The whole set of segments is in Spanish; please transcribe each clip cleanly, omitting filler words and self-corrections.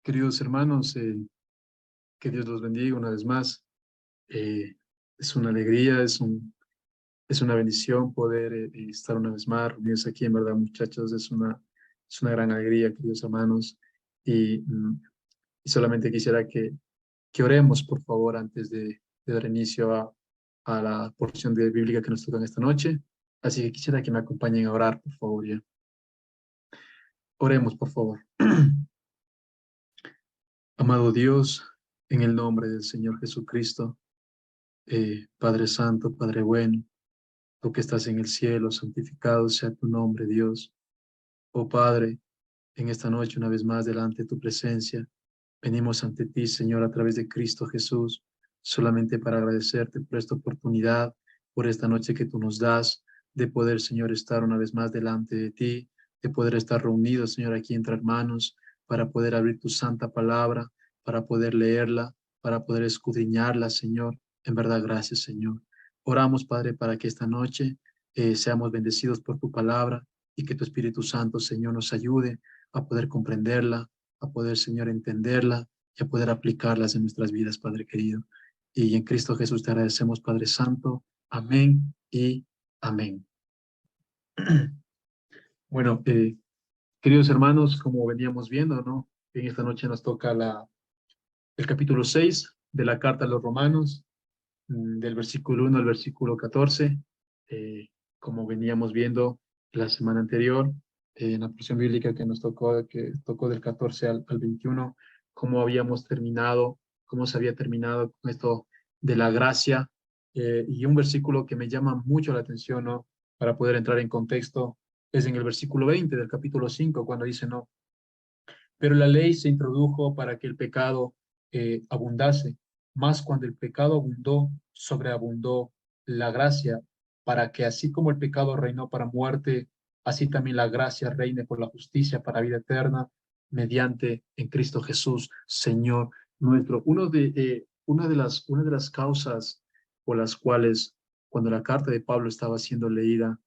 Queridos hermanos, que Dios los bendiga una vez más. Eh, es una alegría, es una bendición poder estar una vez más reunidos aquí, en verdad, muchachos. Es una gran alegría, queridos hermanos. Y, y solamente quisiera que oremos, por favor, antes de dar inicio a la porción de bíblica que nos toca en esta noche. Así que quisiera que me acompañen a orar, por favor. Ya. Oremos, por favor. Amado Dios, en el nombre del Señor Jesucristo. Padre Santo, Padre bueno, tú que estás en el cielo, santificado sea tu nombre, Dios. Oh Padre, en esta noche, una vez más, delante de tu presencia, venimos ante ti, Señor, a través de Cristo Jesús, solamente para agradecerte por esta oportunidad, por esta noche que tú nos das, de poder, Señor, estar una vez más delante de ti, de poder estar reunidos, Señor, aquí entre hermanos, para poder abrir tu santa palabra, para poder leerla, para poder escudriñarla, Señor. En verdad, gracias, Señor. Oramos, Padre, para que esta noche seamos bendecidos por tu palabra y que tu Espíritu Santo, Señor, nos ayude a poder comprenderla, a poder, Señor, entenderla y a poder aplicarlas en nuestras vidas, Padre querido. Y en Cristo Jesús te agradecemos, Padre Santo. Amén y amén. Bueno, queridos hermanos, como veníamos viendo, ¿no? En esta noche nos toca el capítulo 6 de la carta a los Romanos, del versículo 1 al versículo 14. Como veníamos viendo la semana anterior, en la porción bíblica que tocó del 14 al 21, cómo habíamos terminado, cómo se había terminado con esto de la gracia, y un versículo que me llama mucho la atención, ¿no? Para poder entrar en contexto, es en el versículo 20 del capítulo 5, cuando dice, no, pero la ley se introdujo para que el pecado abundase, más cuando el pecado abundó, sobreabundó la gracia, para que así como el pecado reinó para muerte, así también la gracia reine por la justicia para vida eterna, mediante en Cristo Jesús, Señor nuestro. Una de las causas por las cuales, cuando la carta de Pablo estaba siendo leída,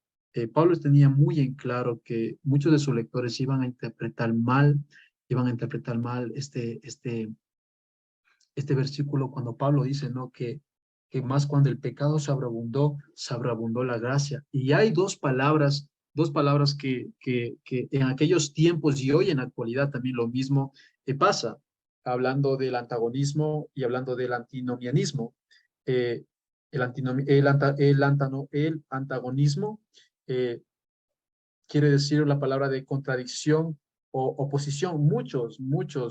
Pablo tenía muy en claro que muchos de sus lectores iban a interpretar mal este versículo cuando Pablo dice, ¿no? Que más cuando el pecado se sobreabundó la gracia. Y hay dos palabras que en aquellos tiempos y hoy en la actualidad también lo mismo pasa, hablando del antagonismo y hablando del antinomianismo. Eh, el antagonismo eh, quiere decir la palabra de contradicción o oposición. Muchos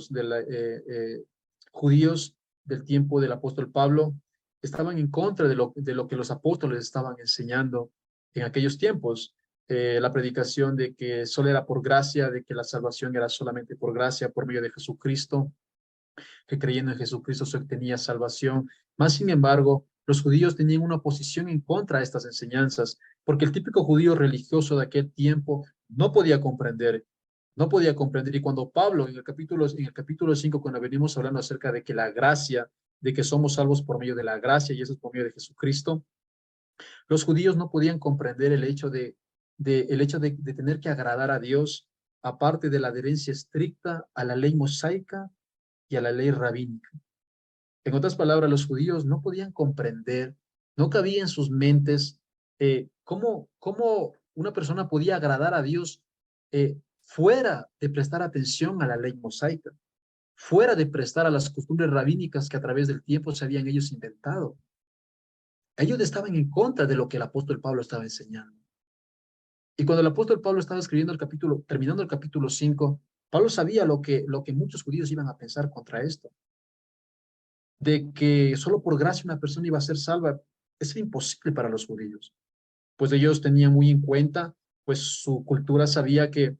de judíos del tiempo del apóstol Pablo estaban en contra de lo que los apóstoles estaban enseñando en aquellos tiempos. La predicación de que solo era por gracia, de que la salvación era solamente por gracia, por medio de Jesucristo, que creyendo en Jesucristo se obtenía salvación. Más sin embargo, los judíos tenían una posición en contra de estas enseñanzas, porque el típico judío religioso de aquel tiempo no podía comprender, no podía comprender. Y cuando Pablo, en el capítulo 5, cuando venimos hablando acerca de que la gracia, de que somos salvos por medio de la gracia y eso es por medio de Jesucristo, los judíos no podían comprender el hecho de tener que agradar a Dios, aparte de la adherencia estricta a la ley mosaica y a la ley rabínica. En otras palabras, los judíos no podían comprender, no cabía en sus mentes cómo una persona podía agradar a Dios fuera de prestar atención a la ley mosaica, fuera de prestar a las costumbres rabínicas que a través del tiempo se habían ellos inventado. Ellos estaban en contra de lo que el apóstol Pablo estaba enseñando. Y cuando el apóstol Pablo estaba escribiendo terminando el capítulo 5, Pablo sabía lo que muchos judíos iban a pensar contra esto, de que solo por gracia una persona iba a ser salva. Es imposible para los judíos, pues ellos tenían muy en cuenta, pues su cultura sabía que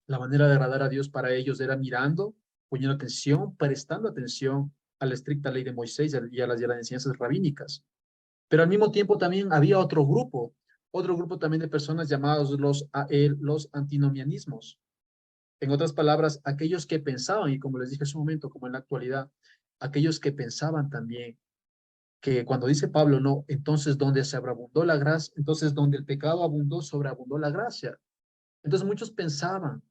la manera de agradar a Dios para ellos era mirando, poniendo atención, prestando atención a la estricta ley de Moisés y a las enseñanzas rabínicas. Pero al mismo tiempo también había otro grupo también de personas llamados los antinomianismos. En otras palabras, aquellos que pensaban, y como les dije hace un momento, como en la actualidad, aquellos que pensaban también que cuando dice Pablo, no, entonces donde se sobreabundó la gracia, entonces donde el pecado abundó, sobreabundó la gracia. Entonces muchos pensaban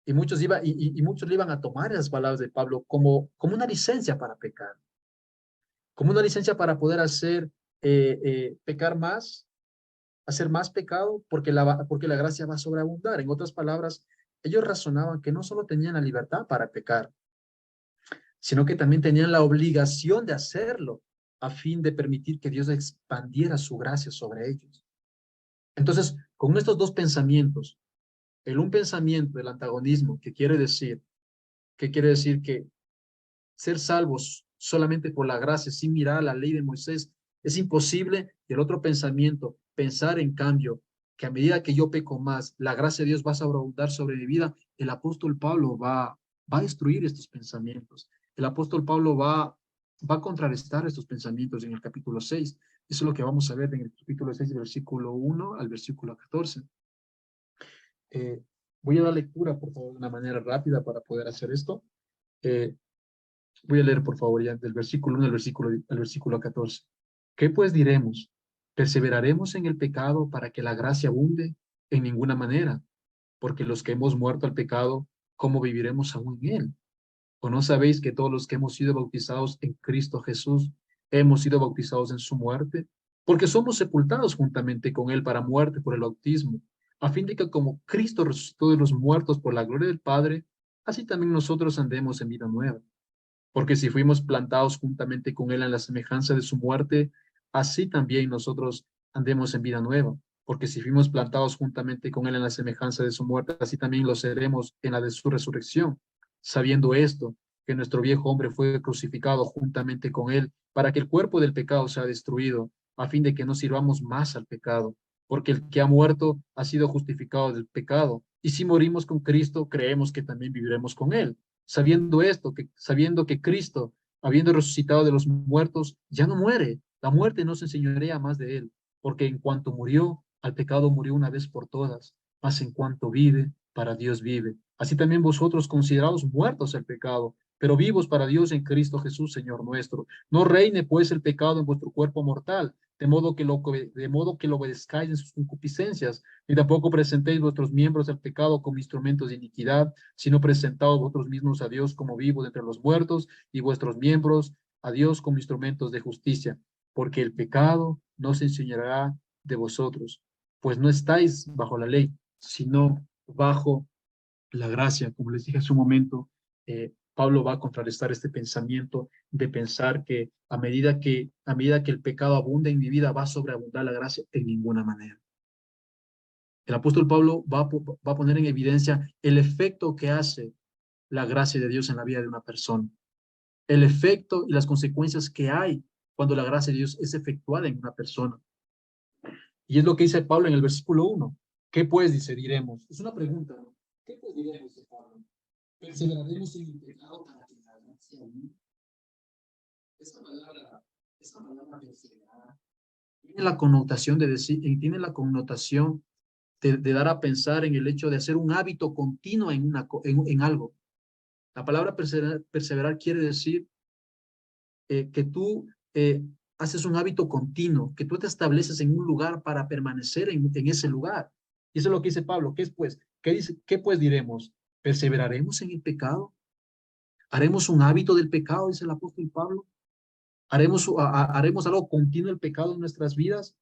Y muchos, y muchos le iban a tomar esas palabras de Pablo como una licencia para pecar, como una licencia para poder pecar más, hacer más pecado, porque la gracia va a sobreabundar. En otras palabras, ellos razonaban que no solo tenían la libertad para pecar, sino que también tenían la obligación de hacerlo a fin de permitir que Dios expandiera su gracia sobre ellos. Entonces, con estos dos pensamientos, un pensamiento del antagonismo, que quiere decir que ser salvos solamente por la gracia, sin mirar a la ley de Moisés, es imposible. Y el otro pensamiento, pensar en cambio que a medida que yo peco más, la gracia de Dios va a sobreabundar sobre mi vida, el apóstol Pablo va a destruir estos pensamientos. El apóstol Pablo va a contrarrestar estos pensamientos en el capítulo 6. Eso es lo que vamos a ver en el capítulo 6, versículo 1 al versículo 14. Eh, Voy a dar lectura, por favor, de una manera rápida para poder hacer esto. Eh, Voy a leer, por favor, ya del versículo 1 al versículo 14. ¿Qué pues diremos? ¿Perseveraremos en el pecado para que la gracia abunde? En ninguna manera, porque los que hemos muerto al pecado, ¿cómo viviremos aún en él? ¿O no sabéis que todos los que hemos sido bautizados en Cristo Jesús, hemos sido bautizados en su muerte? Porque somos sepultados juntamente con él para muerte por el bautismo, a fin de que como Cristo resucitó de los muertos por la gloria del Padre, así también nosotros andemos en vida nueva. Porque si fuimos plantados juntamente con él en la semejanza de su muerte, así también nosotros andemos en vida nueva. Porque si fuimos plantados juntamente con él en la semejanza de su muerte, así también lo seremos en la de su resurrección. Sabiendo esto, que nuestro viejo hombre fue crucificado juntamente con él, para que el cuerpo del pecado sea destruido, a fin de que no sirvamos más al pecado. Porque el que ha muerto ha sido justificado del pecado. Y si morimos con Cristo, creemos que también viviremos con él, sabiendo que Cristo, habiendo resucitado de los muertos, ya no muere. La muerte no se enseñorea más de él, porque en cuanto murió, al pecado murió una vez por todas, mas en cuanto vive, para Dios vive. Así también vosotros considerados muertos al pecado, pero vivos para Dios en Cristo Jesús, Señor nuestro. No reine pues el pecado en vuestro cuerpo mortal, de modo que lo obedezcáis en sus concupiscencias, ni tampoco presentéis vuestros miembros al pecado como instrumentos de iniquidad, sino presentaos vosotros mismos a Dios como vivos de entre los muertos y vuestros miembros a Dios como instrumentos de justicia, porque el pecado no se enseñará de vosotros, pues no estáis bajo la ley, sino bajo la gracia. Como les dije hace un momento, Pablo va a contrarrestar este pensamiento de pensar que a medida que el pecado abunda en mi vida va a sobreabundar la gracia. En ninguna manera. El apóstol Pablo va a poner en evidencia el efecto que hace la gracia de Dios en la vida de una persona, el efecto y las consecuencias que hay cuando la gracia de Dios es efectuada en una persona. Y es lo que dice Pablo en el versículo 1. ¿Qué pues, dice, diremos? Es una pregunta, ¿no? ¿Qué pues diremos, dice Pablo? ¿Perseveraremos en el pecado para que la gracia abunde? Esa palabra, esa palabra perseverar, tiene la connotación de decir, tiene la connotación de dar a pensar en el hecho de hacer un hábito continuo en algo. La palabra perseverar quiere decir que tú haces un hábito continuo, que tú te estableces en un lugar para permanecer en ese lugar. Y eso es lo que dice Pablo. ¿Qué es pues? ¿Qué pues diremos? ¿Perseveraremos en el pecado? ¿Haremos un hábito del pecado, dice el apóstol Pablo? ¿Haremos algo continuo del pecado en nuestras vidas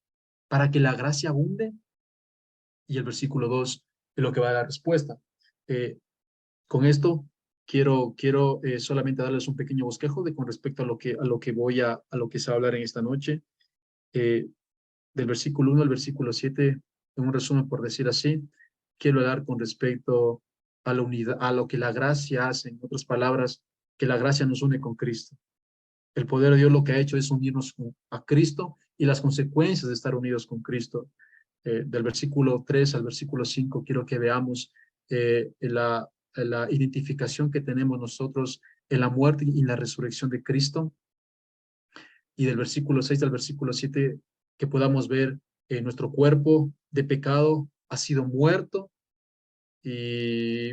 para que la gracia abunde? Y el versículo 2 es lo que va a dar la respuesta. Con esto quiero solamente darles un pequeño bosquejo con respecto a lo que a lo que se va a hablar en esta noche. Eh, Del versículo 1 al versículo 7, en un resumen por decir así, quiero hablar con respecto a la unidad, a lo que la gracia hace, en otras palabras, que la gracia nos une con Cristo. El poder de Dios lo que ha hecho es unirnos a Cristo y las consecuencias de estar unidos con Cristo. Del versículo 3 al versículo 5, quiero que veamos la identificación que tenemos nosotros en la muerte y la resurrección de Cristo. Y del versículo 6 al versículo 7, que podamos ver nuestro cuerpo de pecado ha sido muerto, y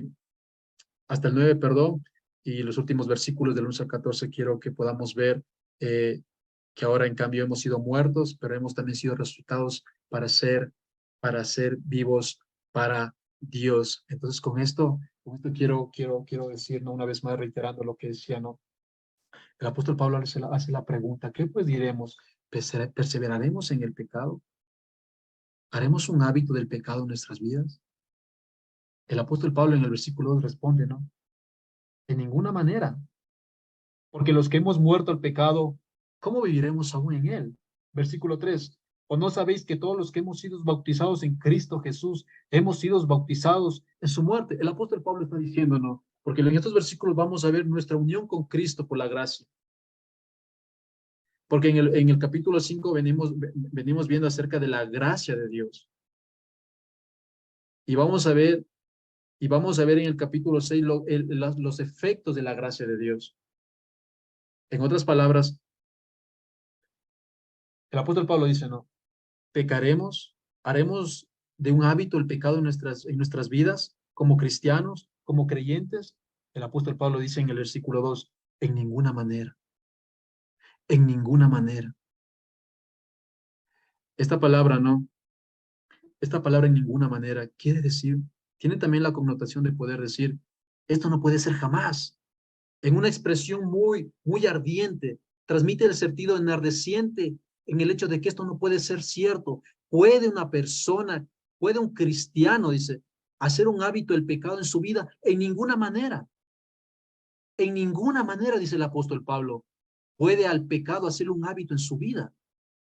hasta el 9, perdón, y los últimos versículos del 11 al 14 quiero que podamos ver eh, que ahora en cambio hemos sido muertos, pero hemos también sido resucitados para ser vivos para Dios. Entonces con esto Con esto quiero decir, ¿no? Una vez más reiterando lo que decía, ¿no? El apóstol Pablo hace la pregunta, ¿qué pues diremos? ¿Perseveraremos en el pecado? ¿Haremos un hábito del pecado en nuestras vidas? El apóstol Pablo en el versículo 2 responde, ¿no? De ninguna manera, porque los que hemos muerto al pecado, ¿cómo viviremos aún en él? Versículo 3. ¿O no sabéis que todos los que hemos sido bautizados en Cristo Jesús, hemos sido bautizados en su muerte? El apóstol Pablo está diciendo, ¿no? Porque en estos versículos vamos a ver nuestra unión con Cristo por la gracia. Porque en el capítulo 5 venimos viendo acerca de la gracia de Dios. Y vamos a ver, en el capítulo 6 los efectos de la gracia de Dios. En otras palabras, el apóstol Pablo dice, no, pecaremos, haremos de un hábito el pecado en nuestras vidas como cristianos, como creyentes. El apóstol Pablo dice en el versículo 2, en ninguna manera, en ninguna manera. Esta palabra, ¿no? Esta palabra en ninguna manera quiere decir, tiene también la connotación de poder decir, esto no puede ser jamás. En una expresión muy ardiente, transmite el sentido enardeciente en el hecho de que esto no puede ser cierto. ¿Puede una persona, puede un cristiano, dice, hacer un hábito el pecado en su vida? En ninguna manera. En ninguna manera, dice el apóstol Pablo, puede al pecado hacer un hábito en su vida.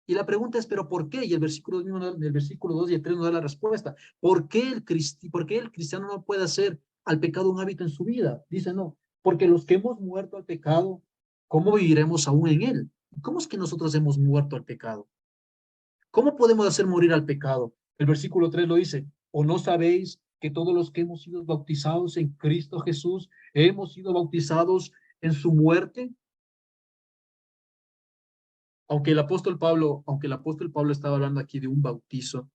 Y la pregunta es, ¿pero por qué? Y el versículo 2 y el 3 nos da la respuesta. ¿Por qué el cristiano no puede hacer al pecado un hábito en su vida? Dice, no, porque los que hemos muerto al pecado, ¿cómo viviremos aún en él? ¿Cómo es que nosotros hemos muerto al pecado? ¿Cómo podemos hacer morir al pecado? El versículo 3 lo dice, ¿o no sabéis que todos los que hemos sido bautizados en Cristo Jesús, hemos sido bautizados en su muerte? Aunque el apóstol Pablo estaba hablando aquí de un bautizo,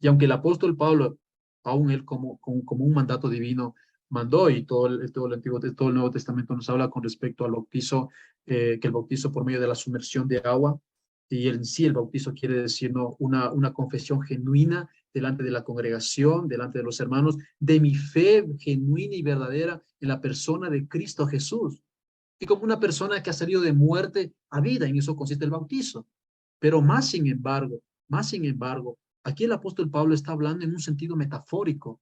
y aunque el apóstol Pablo, aún él como un mandato divino, mandó, y todo el Nuevo Testamento nos habla con respecto al bautizo, que el bautizo por medio de la sumersión de agua, y en sí el bautizo quiere decir, ¿no? una confesión genuina delante de la congregación, delante de los hermanos, de mi fe genuina y verdadera en la persona de Cristo Jesús. Y como una persona que ha salido de muerte a vida, en eso consiste el bautizo. Pero más sin embargo, aquí el apóstol Pablo está hablando en un sentido metafórico,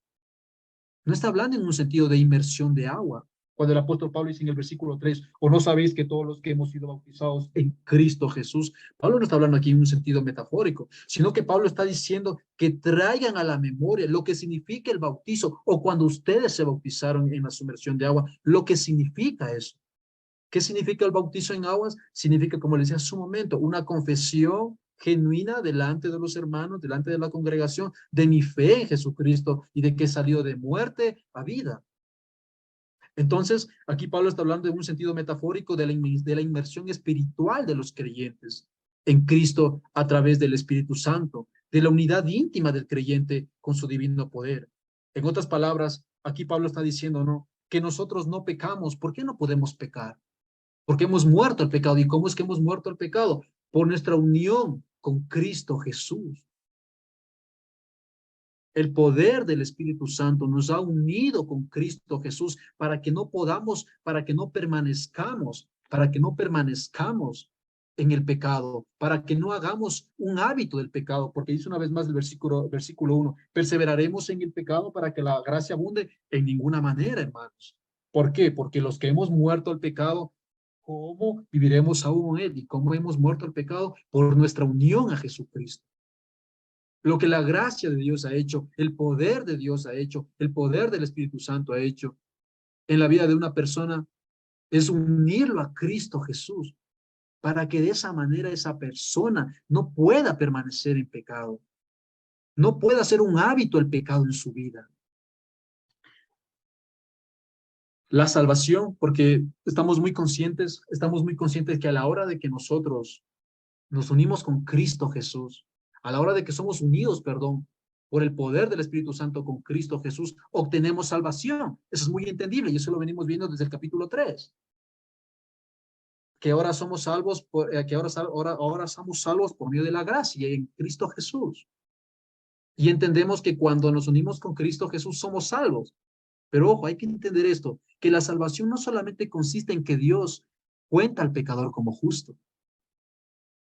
no está hablando en un sentido de inmersión de agua. Cuando el apóstol Pablo dice en el versículo 3, ¿o no sabéis que todos los que hemos sido bautizados en Cristo Jesús? Pablo no está hablando aquí en un sentido metafórico, sino que Pablo está diciendo que traigan a la memoria lo que significa el bautizo, o cuando ustedes se bautizaron en la sumersión de agua, lo que significa eso. ¿Qué significa el bautizo en aguas? Significa, como les decía hace un momento, una confesión genuina delante de los hermanos, delante de la congregación, de mi fe en Jesucristo y de que salió de muerte a vida. Entonces, aquí Pablo está hablando en un sentido metafórico de la inmersión espiritual de los creyentes en Cristo a través del Espíritu Santo, de la unidad íntima del creyente con su divino poder. En otras palabras, aquí Pablo está diciendo, ¿no? Que nosotros no pecamos. ¿Por qué no podemos pecar? Porque hemos muerto al pecado. ¿Y cómo es que hemos muerto al pecado? Por nuestra unión con Cristo Jesús. El poder del Espíritu Santo nos ha unido con Cristo Jesús para que no podamos, para que no permanezcamos en el pecado, para que no hagamos un hábito del pecado, porque dice una vez más el versículo 1, perseveraremos en el pecado para que la gracia abunde en ninguna manera, hermanos. ¿Por qué? Porque los que hemos muerto al pecado, ¿cómo viviremos aún en él? ¿Y cómo hemos muerto al pecado? Por nuestra unión a Jesucristo. Lo que la gracia de Dios ha hecho, el poder de Dios ha hecho, el poder del Espíritu Santo ha hecho en la vida de una persona es unirlo a Cristo Jesús para que de esa manera esa persona no pueda permanecer en pecado, no pueda hacer un hábito el pecado en su vida. La salvación, porque estamos muy conscientes que a la hora de que nosotros nos unimos con Cristo Jesús, a la hora de que somos unidos, perdón, por el poder del Espíritu Santo con Cristo Jesús, obtenemos salvación. Eso es muy entendible y eso lo venimos viendo desde el capítulo 3. Que ahora somos salvos, que ahora somos salvos por medio de la gracia en Cristo Jesús. Y entendemos que cuando nos unimos con Cristo Jesús somos salvos. Pero ojo, hay que entender esto, que la salvación no solamente consiste en que Dios cuenta al pecador como justo.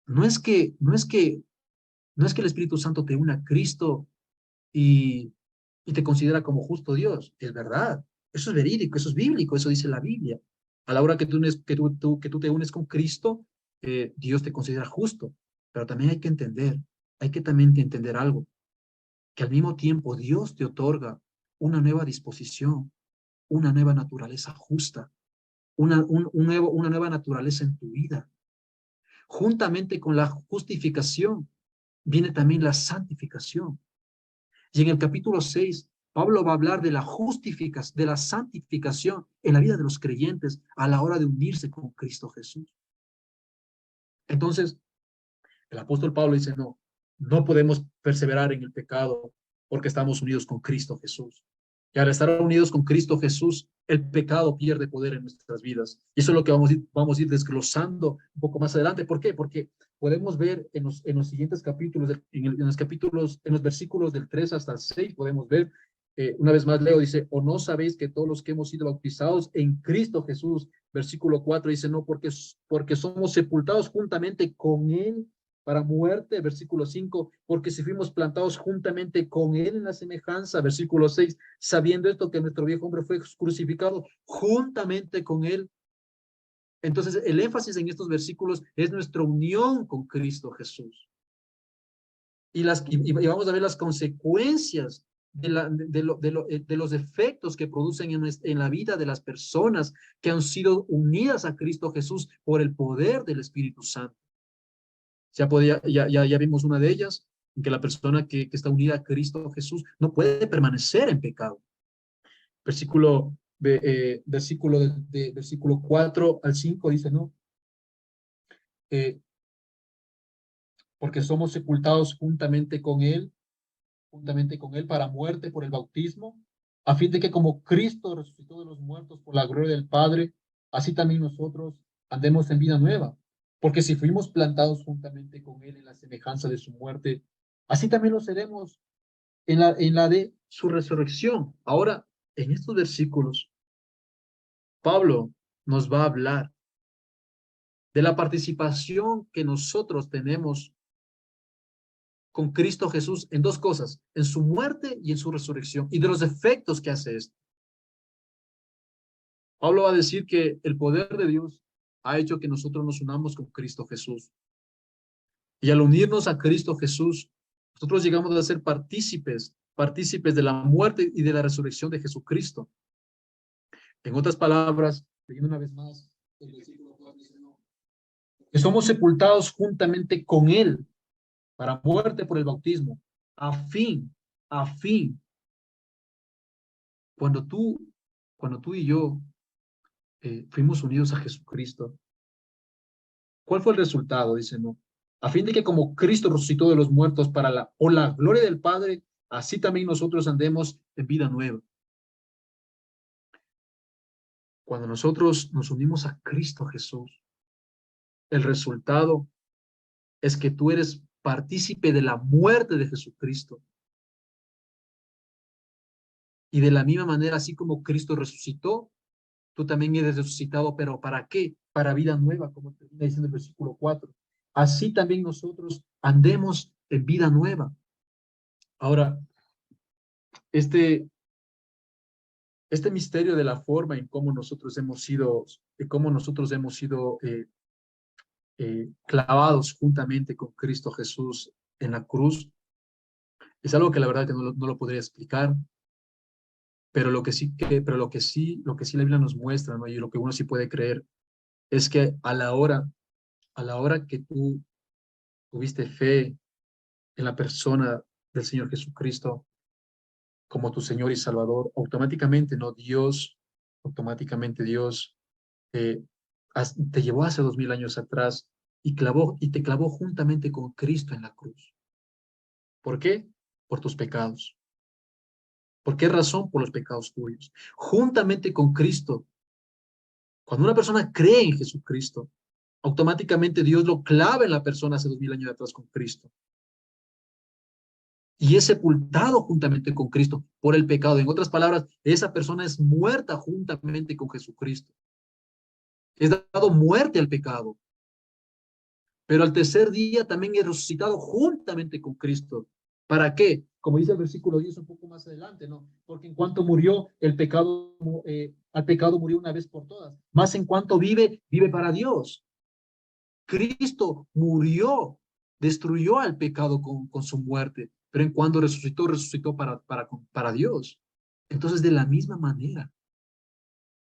No es que, no es que, no es que el Espíritu Santo te una a Cristo y, y te considera como justo Dios. Es verdad. Eso es verídico, eso es bíblico, eso dice la Biblia. A la hora que que tú te unes con Cristo, Dios te considera justo. Pero también hay que entender, hay que también entender algo, que al mismo tiempo Dios te otorga una nueva disposición, una nueva naturaleza justa, una nueva naturaleza en tu vida. Juntamente con la justificación viene también la santificación. Y en el capítulo 6, Pablo va a hablar de de la santificación en la vida de los creyentes a la hora de unirse con Cristo Jesús. Entonces, el apóstol Pablo dice, no, no podemos perseverar en el pecado porque estamos unidos con Cristo Jesús. Y al estar unidos con Cristo Jesús, el pecado pierde poder en nuestras vidas. Y eso es lo que vamos a ir desglosando un poco más adelante. ¿Por qué? Porque podemos ver en los siguientes capítulos, en los versículos del 3 hasta el 6, podemos ver, una vez más Leo dice, o no sabéis que todos los que hemos sido bautizados en Cristo Jesús, versículo 4 dice, no, porque somos sepultados juntamente con Él para muerte, versículo 5, porque si fuimos plantados juntamente con Él en la semejanza, versículo 6, sabiendo esto que nuestro viejo hombre fue crucificado juntamente con Él. Entonces, el énfasis en estos versículos es nuestra unión con Cristo Jesús. Y vamos a ver las consecuencias de los efectos que producen en la vida de las personas que han sido unidas a Cristo Jesús por el poder del Espíritu Santo. Ya vimos una de ellas, en que la persona que está unida a Cristo Jesús no puede permanecer en pecado. Versículo 4 al 5 dice, ¿no? Eh, porque somos sepultados juntamente con Él para muerte por el bautismo, a fin de que como Cristo resucitó de los muertos por la gloria del Padre, así también nosotros andemos en vida nueva. Porque si fuimos plantados juntamente con Él en la semejanza de su muerte, así también lo seremos en la de su resurrección. Ahora, en estos versículos, Pablo nos va a hablar de la participación que nosotros tenemos con Cristo Jesús en dos cosas, en su muerte y en su resurrección, y de los efectos que hace esto. Pablo va a decir que el poder de Dios ha hecho que nosotros nos unamos con Cristo Jesús. Y al unirnos a Cristo Jesús, nosotros llegamos a ser partícipes de la muerte y de la resurrección de Jesucristo. En otras palabras, leyendo una vez más, el versículo 4 dice, no, que somos sepultados juntamente con Él para muerte por el bautismo, a fin, a fin, cuando tú, cuando tú y yo fuimos unidos a Jesucristo, ¿cuál fue el resultado? Dice, no, a fin de que como Cristo resucitó de los muertos para la gloria del Padre, así también nosotros andemos en vida nueva. Cuando nosotros nos unimos a Cristo Jesús, el resultado es que tú eres partícipe de la muerte de Jesucristo. Y de la misma manera, así como Cristo resucitó, tú también eres resucitado, pero ¿para qué? Para vida nueva, como termina diciendo el versículo 4. Así también nosotros andemos en vida nueva. Ahora, este, este misterio de la forma en cómo nosotros hemos sido, clavados juntamente con Cristo Jesús en la cruz, es algo que la verdad que no lo podría explicar, pero lo que sí la Biblia nos muestra, ¿no? Y lo que uno sí puede creer es que a la hora que tú tuviste fe en la persona del Señor Jesucristo como tu Señor y Salvador, automáticamente Dios eh, te llevó hace 2000 años atrás y te clavó juntamente con Cristo en la cruz. ¿Por qué? Por tus pecados. ¿Por qué razón? Por los pecados tuyos. Juntamente con Cristo, cuando una persona cree en Jesucristo, automáticamente Dios lo clava en la persona hace 2000 años atrás con Cristo. y es sepultado juntamente con Cristo por el pecado. En otras palabras, esa persona es muerta juntamente con Jesucristo. Es dado muerte al pecado, pero al tercer día también es resucitado juntamente con Cristo. ¿Para qué? Como dice el versículo 10 un poco más adelante, ¿no? Porque en cuanto murió el pecado, al pecado murió una vez por todas. Más en cuanto vive, vive para Dios. Cristo murió, destruyó al pecado con su muerte, pero en cuanto resucitó, resucitó para Dios. Entonces, de la misma manera,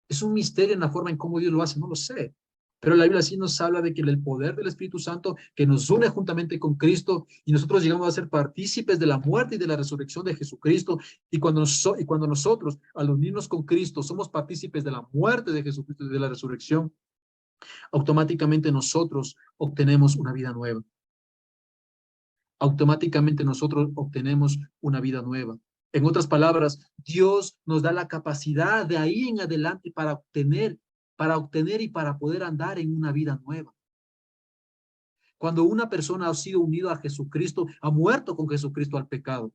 es un misterio en la forma en cómo Dios lo hace, no lo sé. Pero la Biblia sí nos habla de que el poder del Espíritu Santo que nos une juntamente con Cristo y nosotros llegamos a ser partícipes de la muerte y de la resurrección de Jesucristo. Y cuando nosotros, al unirnos con Cristo, somos partícipes de la muerte de Jesucristo y de la resurrección, automáticamente nosotros obtenemos una vida nueva. Automáticamente nosotros obtenemos una vida nueva. En otras palabras, Dios nos da la capacidad de ahí en adelante para obtener y para poder andar en una vida nueva. Cuando una persona ha sido unido a Jesucristo, ha muerto con Jesucristo al pecado,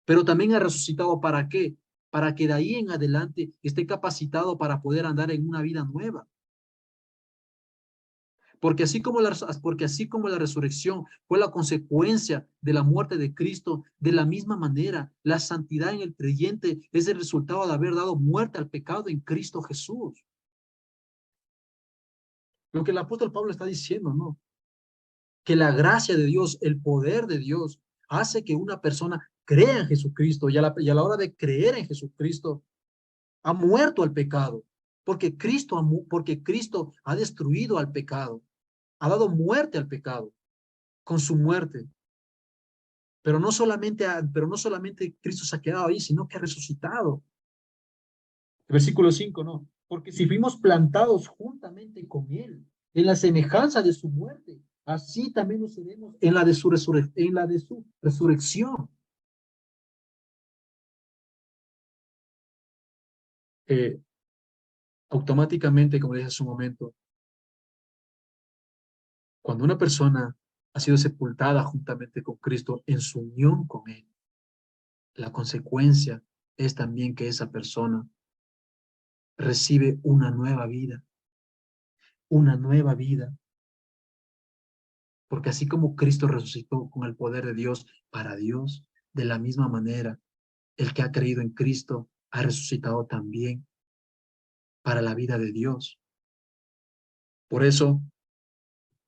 pero también ha resucitado. ¿Para qué? Para que de ahí en adelante esté capacitado para poder andar en una vida nueva. Porque así como la resurrección fue la consecuencia de la muerte de Cristo, de la misma manera, la santidad en el creyente es el resultado de haber dado muerte al pecado en Cristo Jesús. Lo que el apóstol Pablo está diciendo, ¿no? Que la gracia de Dios, el poder de Dios, hace que una persona crea en Jesucristo y a la hora de creer en Jesucristo, ha muerto al pecado, porque Cristo ha destruido al pecado, ha dado muerte al pecado con su muerte. Pero no solamente Cristo se ha quedado ahí, sino que ha resucitado. Versículo 5, ¿no? Porque si fuimos plantados juntamente con Él, en la semejanza de su muerte, así también lo seremos en la de su resurrección. Eh, Automáticamente, como dije hace un momento, cuando una persona ha sido sepultada juntamente con Cristo en su unión con Él, la consecuencia es también que esa persona recibe una nueva vida, porque así como Cristo resucitó con el poder de Dios para Dios, de la misma manera, el que ha creído en Cristo ha resucitado también para la vida de Dios. Por eso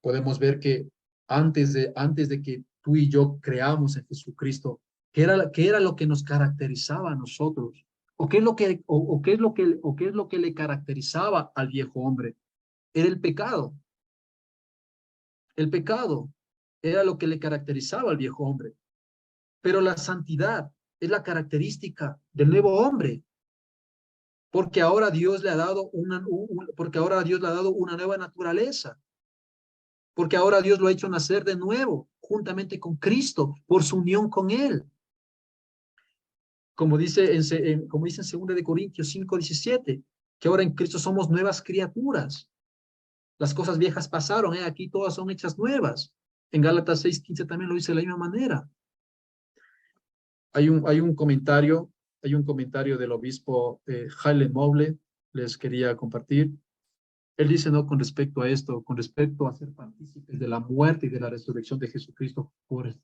podemos ver que antes de que tú y yo creamos en Jesucristo, qué era lo que nos caracterizaba a nosotros? ¿O qué es lo que, o qué es lo que, o qué es lo que le caracterizaba al viejo hombre? Era el pecado. El pecado era lo que le caracterizaba al viejo hombre. Pero la santidad es la característica del nuevo hombre, porque ahora Dios le ha dado porque ahora Dios le ha dado una nueva naturaleza, porque ahora Dios lo ha hecho nacer de nuevo, juntamente con Cristo, por su unión con Él. Como dice en 2 de Corintios 5:17, que ahora en Cristo somos nuevas criaturas. Las cosas viejas pasaron, aquí todas son hechas nuevas. En Gálatas 6:15 también lo dice de la misma manera. Hay un comentario, del obispo Haile Moble, les quería compartir. Él dice, no, con respecto a esto, con respecto a ser partícipes de la muerte y de la resurrección de Jesucristo por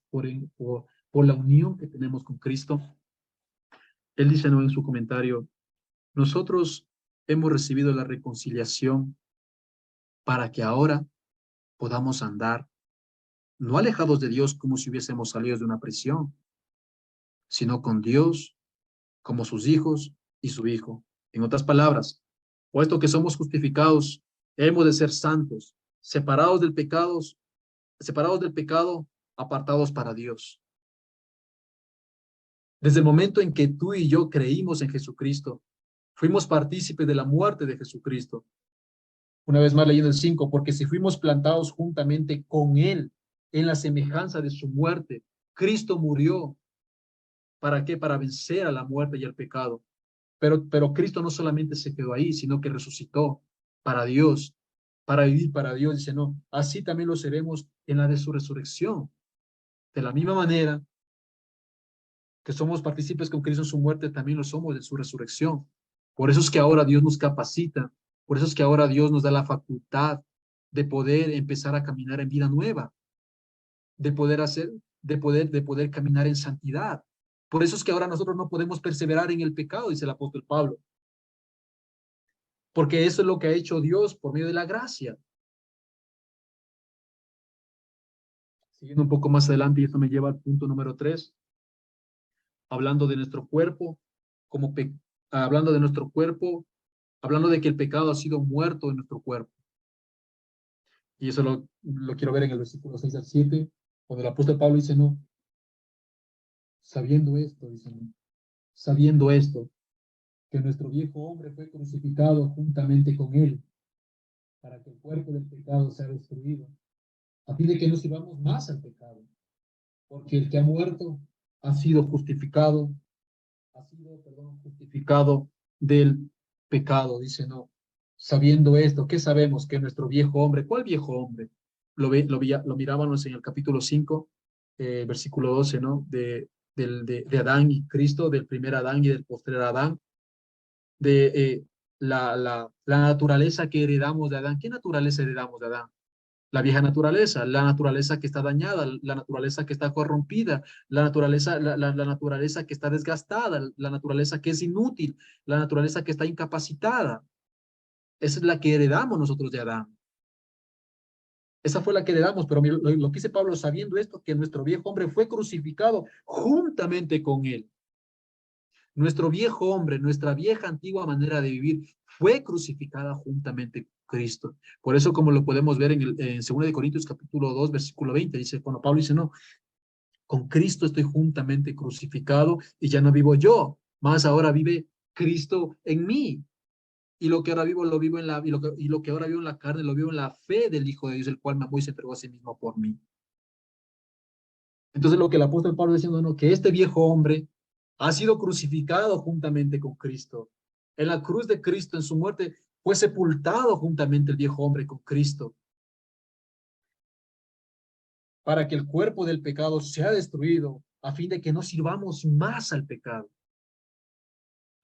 la unión que tenemos con Cristo. Él dice, no, en su comentario, nosotros hemos recibido la reconciliación para que ahora podamos andar, no alejados de Dios como si hubiésemos salido de una prisión, sino con Dios como sus hijos y su Hijo. En otras palabras, puesto que somos justificados, hemos de ser santos, separados del pecado, apartados para Dios. Desde el momento en que tú y yo creímos en Jesucristo, fuimos partícipes de la muerte de Jesucristo. Una vez más leyendo el 5, porque si fuimos plantados juntamente con Él en la semejanza de su muerte, Cristo murió. ¿Para qué? Para vencer a la muerte y al pecado. Pero Cristo no solamente se quedó ahí, sino que resucitó para Dios, para vivir para Dios. Dice, no, así también lo seremos en la de su resurrección. De la misma manera, que somos partícipes con Cristo en su muerte, también lo somos en su resurrección. Por eso es que ahora Dios nos capacita, por eso es que ahora Dios nos da la facultad de poder empezar a caminar en vida nueva, de poder hacer, de poder caminar en santidad. Por eso es que ahora nosotros no podemos perseverar en el pecado, dice el apóstol Pablo, porque eso es lo que ha hecho Dios por medio de la gracia. Siguiendo un poco más adelante, y esto me lleva al punto número 3, hablando de nuestro cuerpo, como hablando de nuestro cuerpo, hablando de que el pecado ha sido muerto en nuestro cuerpo. Y eso lo quiero ver en el versículo 6 al 7, cuando el apóstol Pablo dice, no, sabiendo esto, dice, no, sabiendo esto, que nuestro viejo hombre fue crucificado juntamente con él, para que el cuerpo del pecado sea destruido, a fin de que no sirvamos más al pecado, porque el que ha muerto ha sido justificado, justificado del pecado, dice, no. Sabiendo esto, ¿qué sabemos? Que nuestro viejo hombre, ¿cuál viejo hombre? Lo mirábamos en el capítulo 5, versículo 12, ¿no? De Adán y Cristo, del primer Adán y del postrer Adán, de la naturaleza que heredamos de Adán. ¿Qué naturaleza heredamos de Adán? La vieja naturaleza, la naturaleza que está dañada, la naturaleza que está corrompida, la naturaleza que está desgastada, la naturaleza que es inútil, la naturaleza que está incapacitada. Esa es la que heredamos nosotros de Adán. Esa fue la que heredamos, pero lo que dice Pablo, sabiendo esto, que nuestro viejo hombre fue crucificado juntamente con él. Nuestro viejo hombre, nuestra vieja antigua manera de vivir fue crucificada juntamente con Cristo. Por eso, como lo podemos ver en 2 de Corintios capítulo 2, versículo 20, dice, cuando Pablo dice, no, con Cristo estoy juntamente crucificado y ya no vivo yo, más ahora vive Cristo en mí. Y lo que ahora vivo, lo vivo y lo que ahora vivo en la carne, lo vivo en la fe del Hijo de Dios, el cual me amó y se entregó a sí mismo por mí. Entonces, lo que el apóstol Pablo diciendo, no, que este viejo hombre ha sido crucificado juntamente con Cristo. En la cruz de Cristo, en su muerte, fue sepultado juntamente el viejo hombre con Cristo, para que el cuerpo del pecado sea destruido, a fin de que no sirvamos más al pecado.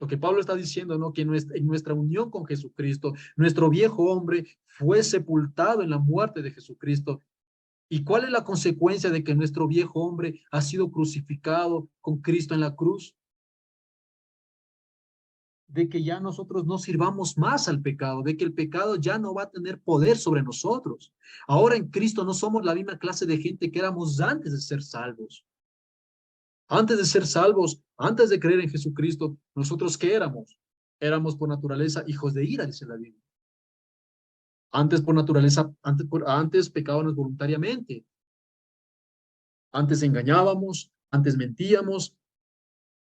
Lo que Pablo está diciendo, ¿no? Que en nuestra unión con Jesucristo, nuestro viejo hombre fue sepultado en la muerte de Jesucristo. ¿Y cuál es la consecuencia de que nuestro viejo hombre ha sido crucificado con Cristo en la cruz? De que ya nosotros no sirvamos más al pecado, de que el pecado ya no va a tener poder sobre nosotros. Ahora en Cristo no somos la misma clase de gente que éramos antes de ser salvos. Antes de ser salvos, antes de creer en Jesucristo, ¿nosotros qué éramos? Éramos por naturaleza hijos de ira, dice la Biblia. Antes por naturaleza, antes pecábamos voluntariamente. Antes engañábamos, antes mentíamos,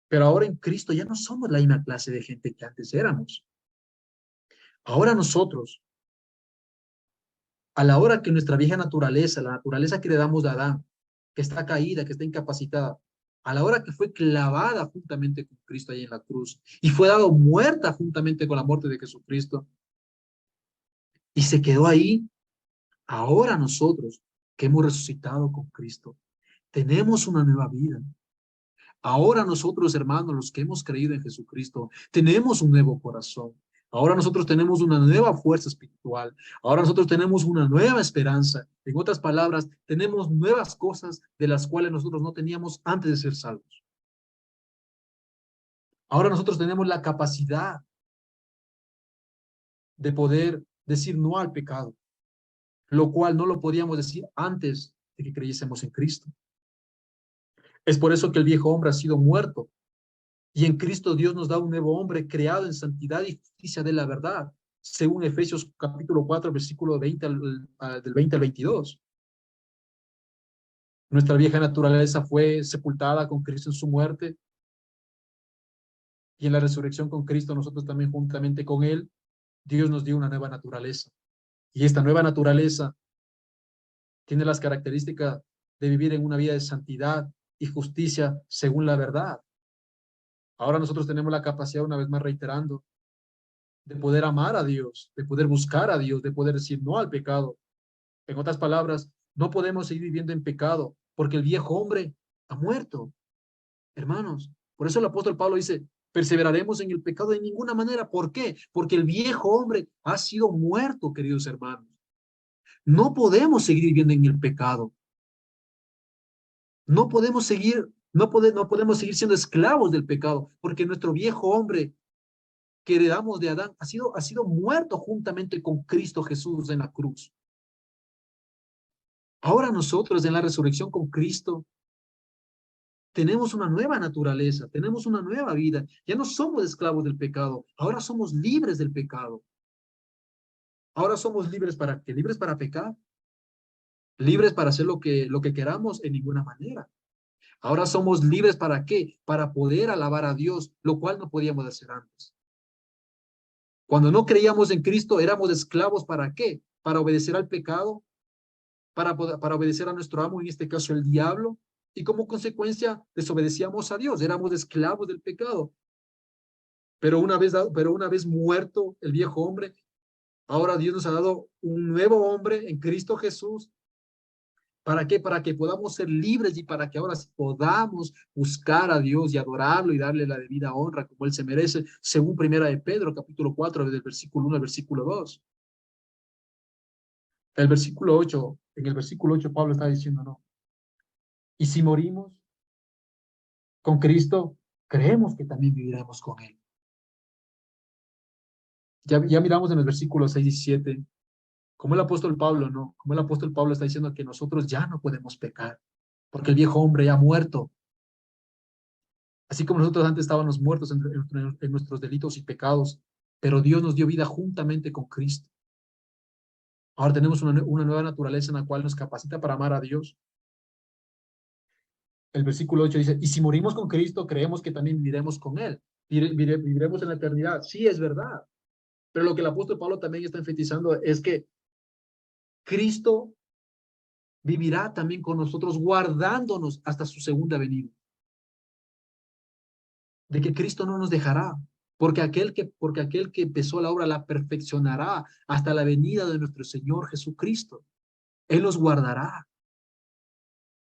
pero ahora en Cristo ya no somos la misma clase de gente que antes éramos. Ahora nosotros, a la hora que nuestra vieja naturaleza, la naturaleza que le damos de Adán, que está caída, que está incapacitada, a la hora que fue clavada juntamente con Cristo ahí en la cruz y fue dado muerta juntamente con la muerte de Jesucristo y se quedó ahí, ahora nosotros que hemos resucitado con Cristo, tenemos una nueva vida. Ahora nosotros, hermanos, los que hemos creído en Jesucristo, tenemos un nuevo corazón. Ahora nosotros tenemos una nueva fuerza espiritual. Ahora nosotros tenemos una nueva esperanza. En otras palabras, tenemos nuevas cosas de las cuales nosotros no teníamos antes de ser salvos. Ahora nosotros tenemos la capacidad de poder decir no al pecado, lo cual no lo podíamos decir antes de que creyésemos en Cristo. Es por eso que el viejo hombre ha sido muerto. Y en Cristo Dios nos da un nuevo hombre creado en santidad y justicia de la verdad, según Efesios capítulo 4, versículo 20 del 20 al 22. Nuestra vieja naturaleza fue sepultada con Cristo en su muerte y en la resurrección con Cristo nosotros también juntamente con Él, Dios nos dio una nueva naturaleza. Y esta nueva naturaleza tiene las características de vivir en una vida de santidad y justicia según la verdad. Ahora nosotros tenemos la capacidad, una vez más reiterando, de poder amar a Dios, de poder buscar a Dios, de poder decir no al pecado. En otras palabras, no podemos seguir viviendo en pecado porque el viejo hombre ha muerto. Hermanos, por eso el apóstol Pablo dice, perseveraremos en el pecado de ninguna manera. ¿Por qué? Porque el viejo hombre ha sido muerto, queridos hermanos. No podemos seguir viviendo en el pecado. No podemos seguir, no podemos seguir siendo esclavos del pecado, porque nuestro viejo hombre que heredamos de Adán ha sido muerto juntamente con Cristo Jesús en la cruz. Ahora nosotros en la resurrección con Cristo tenemos una nueva naturaleza, tenemos una nueva vida. Ya no somos esclavos del pecado, ahora somos libres del pecado. Ahora somos libres para qué? Libres para pecar, libres para hacer lo que queramos en ninguna manera. Ahora somos libres para qué? Para poder alabar a Dios, lo cual no podíamos hacer antes. Cuando no creíamos en Cristo, éramos esclavos para qué? Para obedecer al pecado, para obedecer a nuestro amo, en este caso el diablo, y como consecuencia desobedecíamos a Dios, éramos esclavos del pecado. Pero una vez muerto el viejo hombre, ahora Dios nos ha dado un nuevo hombre en Cristo Jesús. ¿Para qué? Para que podamos ser libres y para que ahora podamos buscar a Dios y adorarlo y darle la debida honra como Él se merece, según Primera de Pedro, capítulo 4, desde el versículo 1 al versículo 2. En el versículo 8 Pablo está diciendo, no. Y si morimos con Cristo, creemos que también viviremos con Él. Ya miramos en los versículos 6 y 7, como el apóstol Pablo, ¿no? Como el apóstol Pablo está diciendo que nosotros ya no podemos pecar, porque el viejo hombre ya ha muerto. Así como nosotros antes estábamos muertos en nuestros delitos y pecados, pero Dios nos dio vida juntamente con Cristo. Ahora tenemos una nueva naturaleza en la cual nos capacita para amar a Dios. El versículo 8 dice, y si morimos con Cristo, creemos que también viviremos con Él. Viviremos en la eternidad. Sí, es verdad. Pero lo que el apóstol Pablo también está enfatizando es que Cristo vivirá también con nosotros, guardándonos hasta su segunda venida. De que Cristo no nos dejará, porque aquel que empezó la obra la perfeccionará hasta la venida de nuestro Señor Jesucristo. Él nos guardará,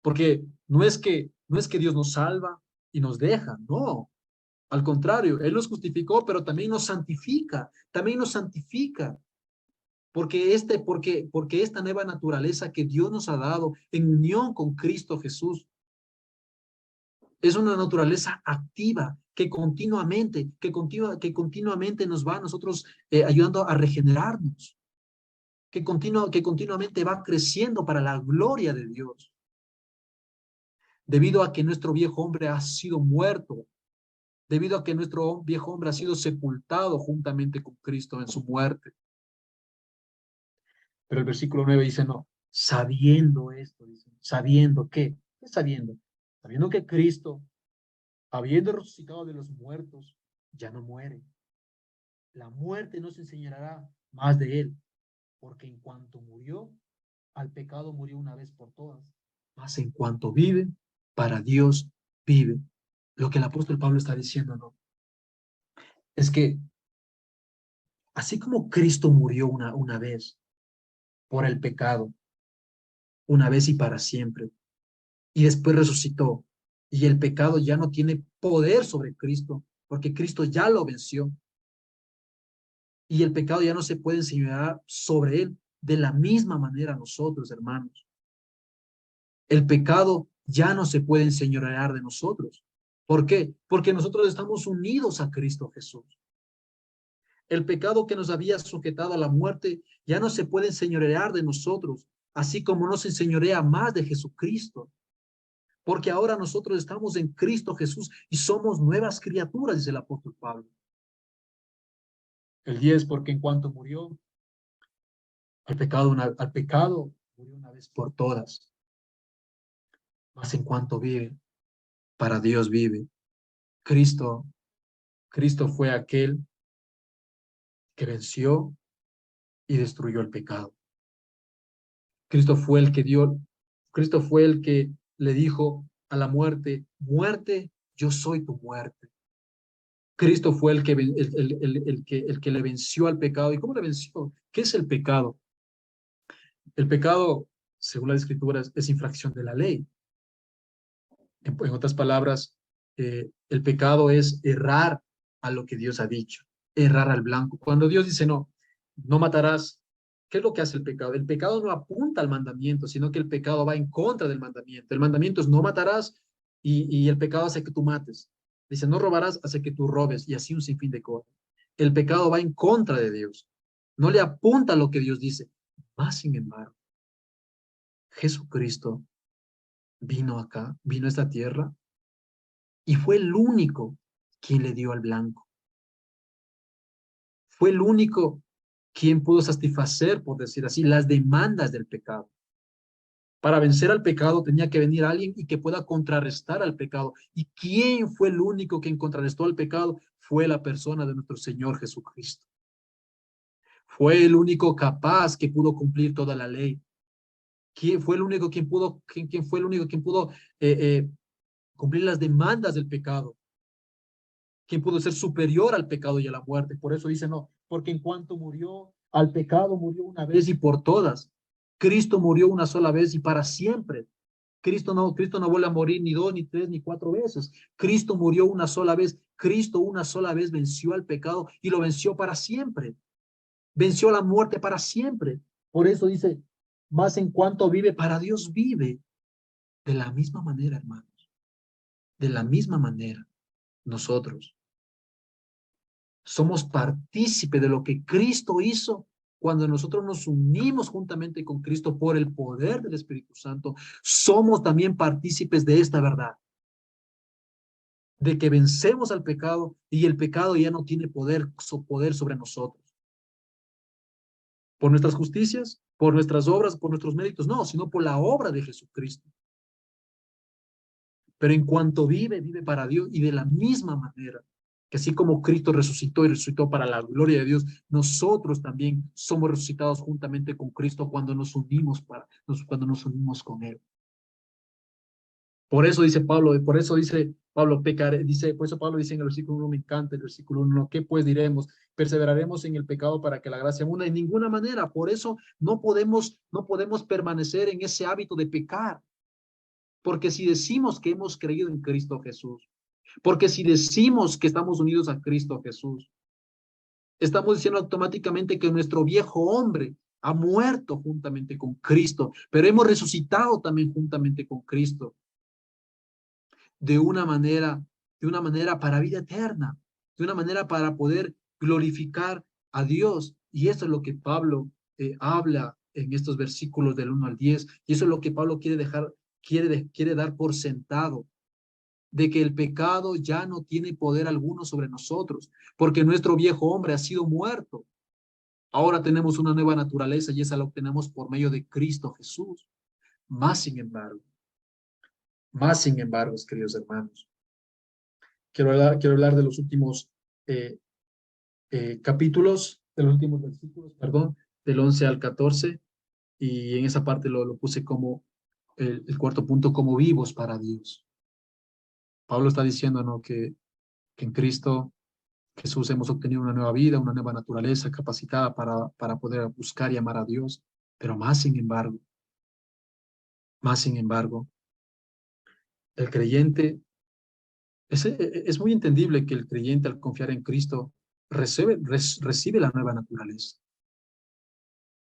porque no es que Dios nos salva y nos deja, no. Al contrario, Él nos justificó, pero también nos santifica, porque esta nueva naturaleza que Dios nos ha dado en unión con Cristo Jesús es una naturaleza activa que continuamente nos va a nosotros ayudando a regenerarnos, que continuamente va creciendo para la gloria de Dios, debido a que nuestro viejo hombre ha sido muerto, debido a que nuestro viejo hombre ha sido sepultado juntamente con Cristo en su muerte. Pero el versículo 9 dice, no, sabiendo esto, dice, sabiendo qué, ¿qué sabiendo? Sabiendo que Cristo, habiendo resucitado de los muertos, ya no muere. La muerte no se enseñará más de él, porque en cuanto murió, al pecado murió una vez por todas. Mas en cuanto vive, para Dios vive. Lo que el apóstol Pablo está diciendo, ¿no? Es que así como Cristo murió una vez por el pecado, una vez y para siempre, y después resucitó, y el pecado ya no tiene poder sobre Cristo, porque Cristo ya lo venció, y el pecado ya no se puede enseñar sobre él. De la misma manera nosotros, hermanos, el pecado ya no se puede enseñorear de nosotros. ¿Por qué? Porque nosotros estamos unidos a Cristo Jesús. El pecado que nos había sujetado a la muerte ya no se puede enseñorear de nosotros, así como no se enseñorea más de Jesucristo. Porque ahora nosotros estamos en Cristo Jesús y somos nuevas criaturas, dice el apóstol Pablo. El 10, porque en cuanto murió al pecado murió una vez por todas. Mas en cuanto vive, para Dios vive. Cristo, Cristo fue aquel que venció y destruyó el pecado. Cristo fue el que Cristo fue el que le dijo a la muerte, muerte, yo soy tu muerte. Cristo fue el que le venció al pecado. ¿Y cómo le venció? ¿Qué es el pecado? El pecado, según las escrituras, es infracción de la ley. En otras palabras, el pecado es errar a lo que Dios ha dicho, errar al blanco. Cuando Dios dice no, no matarás, ¿qué es lo que hace el pecado? El pecado no apunta al mandamiento, sino que el pecado va en contra del mandamiento. El mandamiento es no matarás y el pecado hace que tú mates. Dice no robarás, hace que tú robes y así un sinfín de cosas. El pecado va en contra de Dios. No le apunta a lo que Dios dice. Más sin embargo, Jesucristo vino acá, vino a esta tierra y fue el único quien le dio al blanco. Fue el único quien pudo satisfacer, por decir así, las demandas del pecado. Para vencer al pecado tenía que venir alguien y que pueda contrarrestar al pecado. ¿Y quién fue el único quien contrarrestó al pecado? Fue la persona de nuestro Señor Jesucristo. Fue el único capaz que pudo cumplir toda la ley. ¿Quién fue el único quién fue el único quien pudo cumplir las demandas del pecado? ¿Quién pudo ser superior al pecado y a la muerte? Por eso dice no, porque en cuanto murió al pecado, murió una vez y por todas. Cristo murió una sola vez y para siempre. Cristo no vuelve a morir ni dos, ni tres, ni cuatro veces. Cristo murió una sola vez. Cristo una sola vez venció al pecado y lo venció para siempre. Venció la muerte para siempre. Por eso dice, más en cuanto vive, para Dios vive. De la misma manera, hermanos, de la misma manera, nosotros somos partícipe de lo que Cristo hizo cuando nosotros nos unimos juntamente con Cristo por el poder del Espíritu Santo. Somos también partícipes de esta verdad, de que vencemos al pecado y el pecado ya no tiene poder sobre nosotros. Por nuestras justicias, por nuestras obras, por nuestros méritos, no, sino por la obra de Jesucristo. Pero en cuanto vive, vive para Dios y de la misma manera que así como Cristo resucitó y resucitó para la gloria de Dios, nosotros también somos resucitados juntamente con Cristo cuando nos unimos cuando nos unimos con Él. Por eso dice Pablo, pecar, por eso Pablo dice en el versículo 1, me encanta el versículo 1, ¿qué pues diremos? ¿Perseveraremos en el pecado para que la gracia abunde? De ninguna manera, por eso no podemos permanecer en ese hábito de pecar, porque si decimos que hemos creído en Cristo Jesús, porque si decimos que estamos unidos a Cristo Jesús, estamos diciendo automáticamente que nuestro viejo hombre ha muerto juntamente con Cristo, pero hemos resucitado también juntamente con Cristo de una manera, de una manera para vida eterna, de una manera para poder glorificar a Dios. Y eso es lo que Pablo habla en estos versículos del 1 al 10. Y eso es lo que Pablo quiere dar por sentado, de que el pecado ya no tiene poder alguno sobre nosotros, porque nuestro viejo hombre ha sido muerto. Ahora tenemos una nueva naturaleza y esa la obtenemos por medio de Cristo Jesús. Más sin embargo, queridos hermanos, quiero hablar de los últimos eh, capítulos, de los últimos versículos, perdón, del 11 al 14, y en esa parte lo puse como el cuarto punto, como vivos para Dios. Pablo está diciendo, ¿no?, que en Cristo Jesús hemos obtenido una nueva vida, una nueva naturaleza capacitada para poder buscar y amar a Dios, pero más sin embargo, el creyente, es muy entendible que el creyente al confiar en Cristo recibe la nueva naturaleza.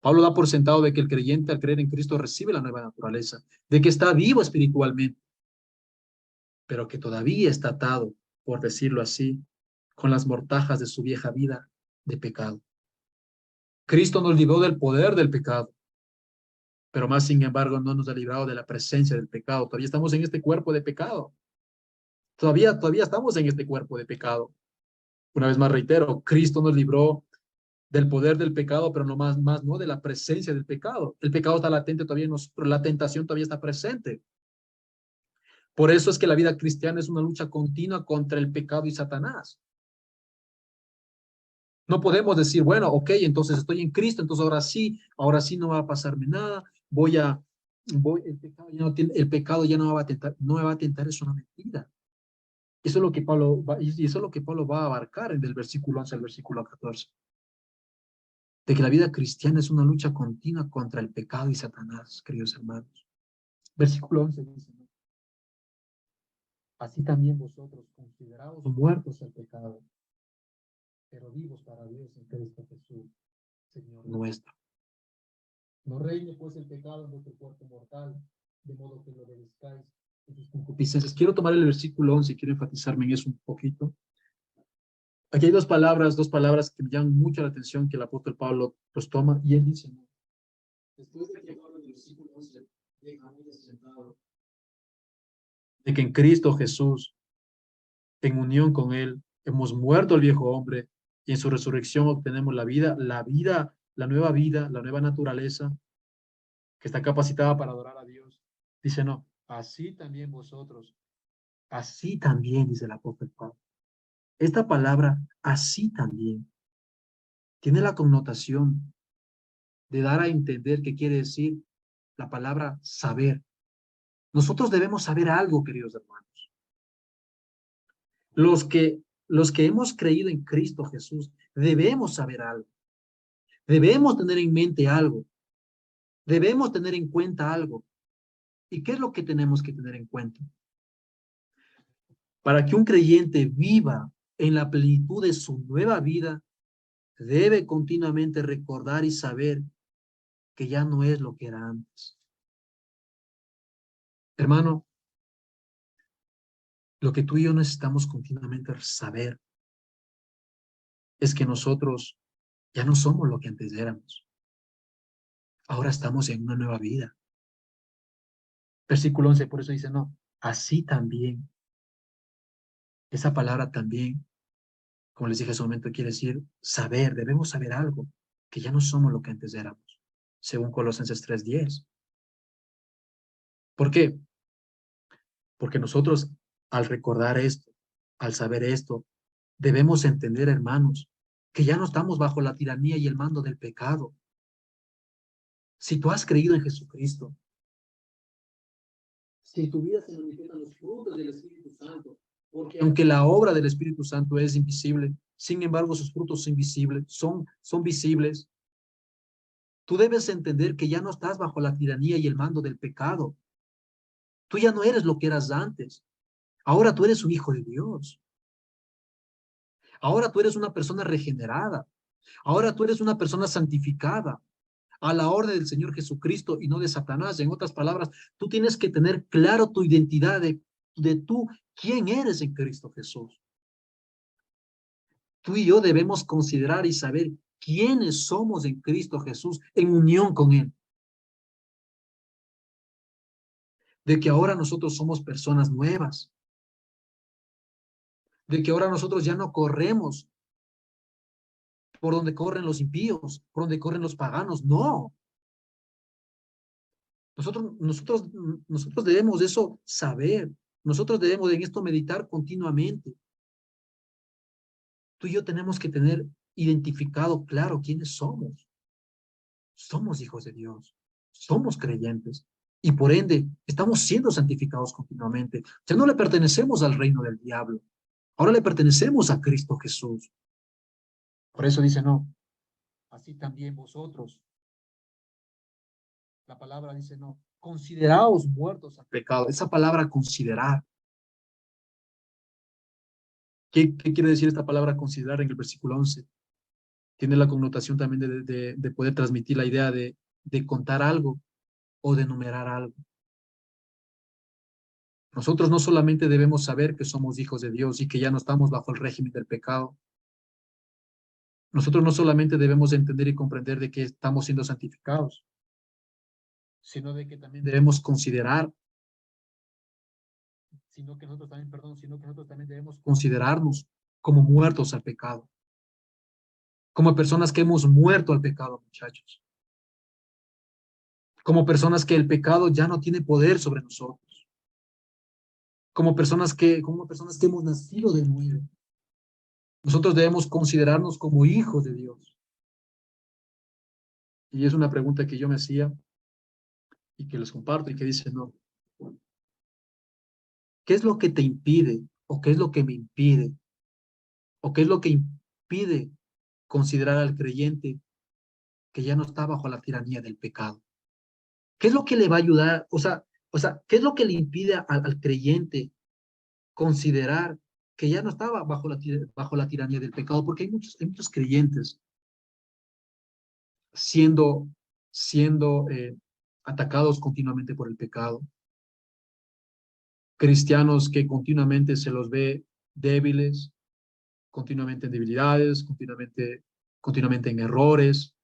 Pablo da por sentado de que el creyente al creer en Cristo recibe la nueva naturaleza, de que está vivo espiritualmente, pero que todavía está atado, por decirlo así, con las mortajas de su vieja vida de pecado. Cristo nos libró del poder del pecado, pero más sin embargo no nos ha librado de la presencia del pecado. Todavía estamos en este cuerpo de pecado. Todavía estamos en este cuerpo de pecado. Una vez más reitero, Cristo nos libró del poder del pecado, pero no más no de la presencia del pecado. El pecado está latente todavía en nosotros, la tentación todavía está presente. Por eso es que la vida cristiana es una lucha continua contra el pecado y Satanás. No podemos decir, bueno, ok, entonces estoy en Cristo, entonces ahora sí no va a pasarme nada, el pecado ya no me va a tentar, no me va a tentar, es una mentira. Eso es lo que y eso es lo que Pablo va a abarcar en el versículo 11 al versículo 14. De que la vida cristiana es una lucha continua contra el pecado y Satanás, queridos hermanos. Versículo 11 dice, ¿no?, así también vosotros, considerados muertos al pecado, pero vivos para Dios en Cristo Jesús, Señor nuestro. No reine pues el pecado en vuestro cuerpo mortal, de modo que lo obedezcáis en sus concupiscencias. Quiero tomar el versículo 11, quiero enfatizarme en eso un poquito. Aquí hay dos palabras que me llaman mucho la atención que el apóstol Pablo los toma, y él dice, ¿no? Después de que habla del versículo 11, deja muy asentado de que en Cristo Jesús, en unión con Él, hemos muerto al viejo hombre y en su resurrección obtenemos la vida, la nueva naturaleza que está capacitada para adorar a Dios. Dice, no, así también vosotros, así también, dice el apóstol Pablo. Esta palabra, así también, tiene la connotación de dar a entender que quiere decir la palabra saber. Nosotros debemos saber algo, queridos hermanos. Los que, los que hemos creído en Cristo Jesús, debemos saber algo. Debemos tener en mente algo. Debemos tener en cuenta algo. ¿Y qué es lo que tenemos que tener en cuenta? Para que un creyente viva en la plenitud de su nueva vida, debe continuamente recordar y saber que ya no es lo que era antes. Hermano, lo que tú y yo necesitamos continuamente saber es que nosotros ya no somos lo que antes éramos. Ahora estamos en una nueva vida. Versículo 11, por eso dice, no, así también. Esa palabra también, como les dije hace un momento, quiere decir saber, debemos saber algo, que ya no somos lo que antes éramos, según Colosenses 3:10. ¿Por qué? Porque nosotros, al recordar esto, al saber esto, debemos entender, hermanos, que ya no estamos bajo la tiranía y el mando del pecado. Si tú has creído en Jesucristo, si en tu vida se manifiestan los frutos del Espíritu Santo, porque aunque la obra del Espíritu Santo es invisible, sin embargo sus frutos son invisibles, son visibles. Tú debes entender que ya no estás bajo la tiranía y el mando del pecado. Tú ya no eres lo que eras antes. Ahora tú eres un hijo de Dios. Ahora tú eres una persona regenerada. Ahora tú eres una persona santificada a la orden del Señor Jesucristo y no de Satanás. En otras palabras, tú tienes que tener claro tu identidad de tú, quién eres en Cristo Jesús. Tú y yo debemos considerar y saber quiénes somos en Cristo Jesús en unión con Él. De que ahora nosotros somos personas nuevas. De que ahora nosotros ya no corremos por donde corren los impíos, por donde corren los paganos. No. Nosotros debemos eso saber. Nosotros debemos en esto meditar continuamente. Tú y yo tenemos que tener identificado claro quiénes somos. Somos hijos de Dios. Somos creyentes. Y por ende, estamos siendo santificados continuamente. Ya no le pertenecemos al reino del diablo. Ahora le pertenecemos a Cristo Jesús. Por eso dice, no, así también vosotros. La palabra dice, no, consideraos muertos al pecado. Esa palabra considerar. ¿Qué quiere decir esta palabra considerar en el versículo 11? Tiene la connotación también de poder transmitir la idea de contar algo o de enumerar algo. Nosotros no solamente debemos saber que somos hijos de Dios y que ya no estamos bajo el régimen del pecado. Nosotros no solamente debemos entender y comprender de que estamos siendo santificados, sino de que también debemos considerar, sino que nosotros también debemos considerarnos como muertos al pecado, como personas que hemos muerto al pecado, muchachos, como personas que el pecado ya no tiene poder sobre nosotros, como personas que hemos nacido de nuevo. Nosotros debemos considerarnos como hijos de Dios. Y es una pregunta que yo me hacía y que les comparto y que dice, no, ¿qué es lo que te impide o qué es lo que me impide o qué es lo que impide considerar al creyente que ya no está bajo la tiranía del pecado? ¿Qué es lo que le va a ayudar? ¿Qué es lo que le impide al creyente considerar que ya no estaba bajo la tiranía del pecado, porque hay muchos creyentes siendo, siendo atacados continuamente por el pecado, cristianos que continuamente se los ve débiles, continuamente en debilidades, continuamente en errores.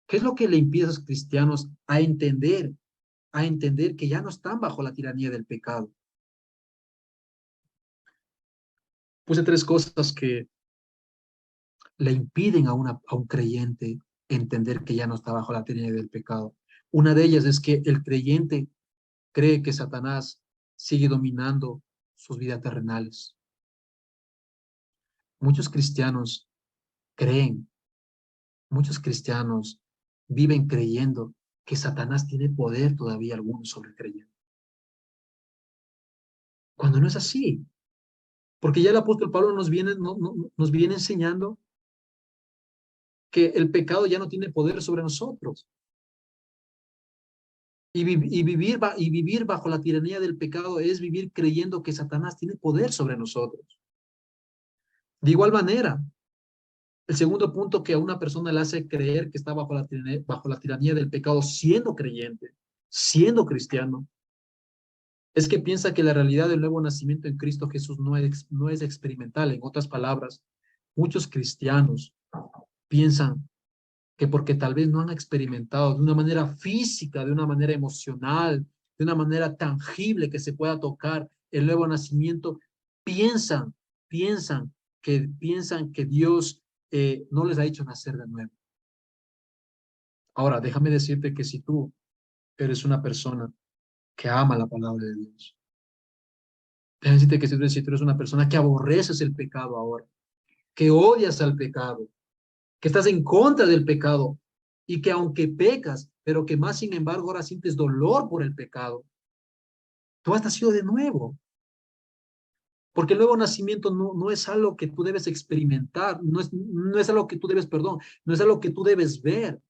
¿Qué es lo que le impide a esos cristianos a entender que ya no están bajo la tiranía del pecado? Puse tres cosas que le impiden a un creyente entender que ya no está bajo la tiranía del pecado. Una de ellas es que el creyente cree que Satanás sigue dominando sus vidas terrenales. Muchos cristianos creen, muchos cristianos viven creyendo que Satanás tiene poder todavía alguno sobre el creyente. Cuando no es así, porque ya el apóstol Pablo nos viene enseñando que el pecado ya no tiene poder sobre nosotros. Y vivir bajo la tiranía del pecado es vivir creyendo que Satanás tiene poder sobre nosotros. De igual manera, el segundo punto que a una persona le hace creer que está bajo la tiranía del pecado siendo creyente, siendo cristiano, es que piensa que la realidad del nuevo nacimiento en Cristo Jesús no es experimental. En otras palabras, muchos cristianos piensan que porque tal vez no han experimentado de una manera física, de una manera emocional, de una manera tangible que se pueda tocar el nuevo nacimiento, piensan, piensan que Dios no les ha hecho nacer de nuevo. Ahora, déjame decirte que si tú eres una persona que ama la palabra de Dios, déjame decirte que si tú eres una persona que aborreces el pecado ahora, que odias al pecado, que estás en contra del pecado y que aunque pecas, pero que más sin embargo ahora sientes dolor por el pecado, tú has nacido de nuevo. Porque el nuevo nacimiento no es algo que tú debes experimentar, no es algo que tú debes, perdón, no es algo que tú debes ver,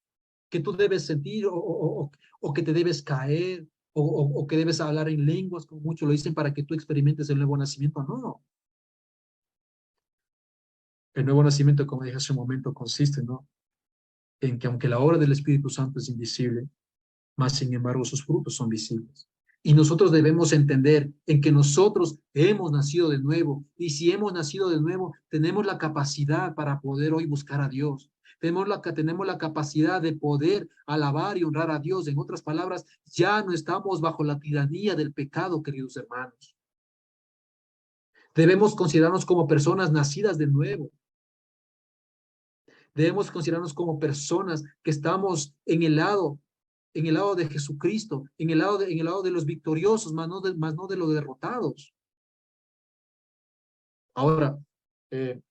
que tú debes sentir o que te debes caer o que debes hablar en lenguas, como muchos lo dicen, para que tú experimentes el nuevo nacimiento. No. El nuevo nacimiento, como dije hace un momento, consiste, ¿no?, en que aunque la obra del Espíritu Santo es invisible, mas sin embargo sus frutos son visibles. Y nosotros debemos entender en que nosotros hemos nacido de nuevo, y si hemos nacido de nuevo, tenemos la capacidad para poder hoy buscar a Dios. Tenemos la capacidad de poder alabar y honrar a Dios. En otras palabras, ya no estamos bajo la tiranía del pecado, queridos hermanos. Debemos considerarnos como personas nacidas de nuevo. Debemos considerarnos como personas que estamos en el lado de Jesucristo, en el lado de los victoriosos, más no de los derrotados. Ahora, eh,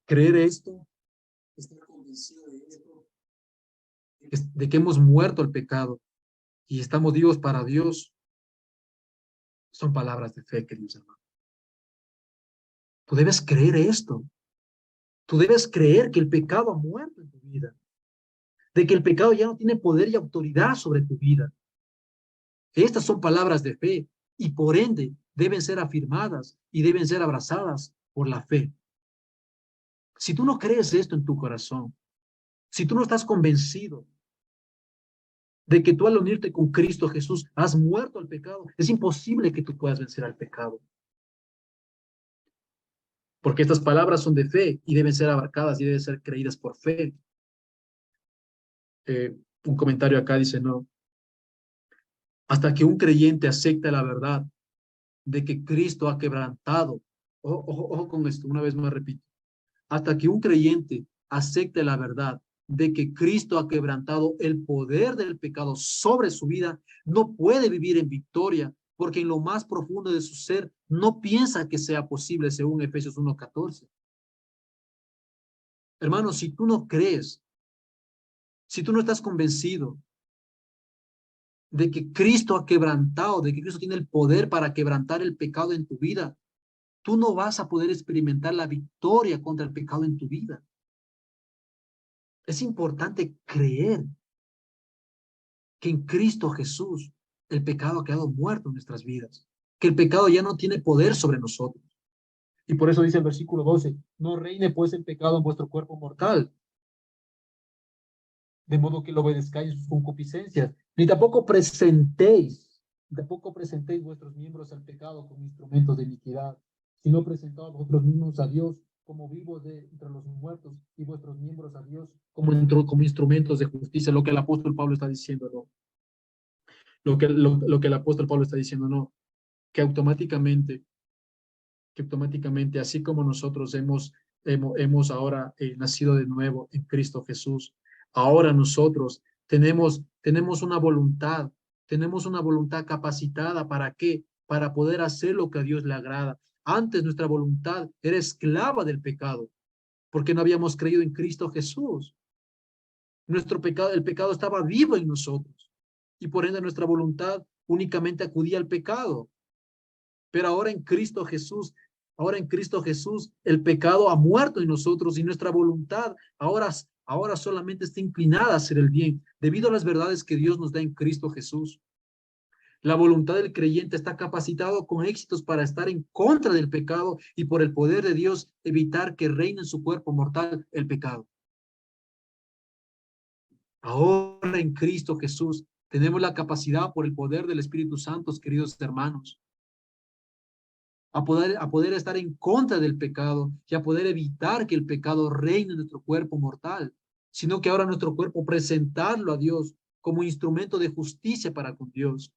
creer esto, estar convencido de esto, de que hemos muerto al pecado y estamos vivos para Dios, son palabras de fe, queridos hermanos. Tú debes creer esto. Tú debes creer que el pecado ha muerto en tu vida, de que el pecado ya no tiene poder y autoridad sobre tu vida. Estas son palabras de fe y por ende deben ser afirmadas y deben ser abrazadas por la fe. Si tú no crees esto en tu corazón, si tú no estás convencido de que tú al unirte con Cristo Jesús has muerto al pecado, es imposible que tú puedas vencer al pecado. Porque estas palabras son de fe y deben ser abarcadas y deben ser creídas por fe. Un comentario acá dice, no, hasta que un creyente acepte la verdad de que Cristo ha quebrantado, ojo con esto, una vez más repito, hasta que un creyente acepte la verdad de que Cristo ha quebrantado el poder del pecado sobre su vida, no puede vivir en victoria, porque en lo más profundo de su ser no piensa que sea posible, según Efesios 1:14. Hermano, si tú no crees, si tú no estás convencido de que Cristo ha quebrantado, de que Cristo tiene el poder para quebrantar el pecado en tu vida, tú no vas a poder experimentar la victoria contra el pecado en tu vida. Es importante creer que en Cristo Jesús el pecado ha quedado muerto en nuestras vidas. que el pecado ya no tiene poder sobre nosotros. Y por eso dice el versículo 12, no reine pues el pecado en vuestro cuerpo mortal, de modo que lo obedezcáis sus concupiscencias, ni tampoco presentéis vuestros miembros al pecado como instrumentos de iniquidad, sino presentaos vosotros mismos a Dios como vivos de entre los muertos y vuestros miembros a Dios como instrumentos de justicia, lo que el apóstol Pablo está diciendo, ¿no? Lo que el apóstol Pablo está diciendo, no, que automáticamente, así como nosotros hemos ahora nacido de nuevo en Cristo Jesús, ahora nosotros tenemos una voluntad capacitada. ¿Para qué? Para poder hacer lo que a Dios le agrada. Antes nuestra voluntad era esclava del pecado, porque no habíamos creído en Cristo Jesús. Nuestro pecado, el pecado estaba vivo en nosotros, y por ende nuestra voluntad únicamente acudía al pecado. Pero ahora en Cristo Jesús, el pecado ha muerto en nosotros y nuestra voluntad ahora solamente está inclinada a hacer el bien, debido a las verdades que Dios nos da en Cristo Jesús. La voluntad del creyente está capacitado con éxitos para estar en contra del pecado y por el poder de Dios evitar que reine en su cuerpo mortal el pecado. Ahora en Cristo Jesús tenemos la capacidad por el poder del Espíritu Santo, queridos hermanos, a poder estar en contra del pecado y a poder evitar que el pecado reine en nuestro cuerpo mortal, sino que ahora nuestro cuerpo presentarlo a Dios como instrumento de justicia para con Dios.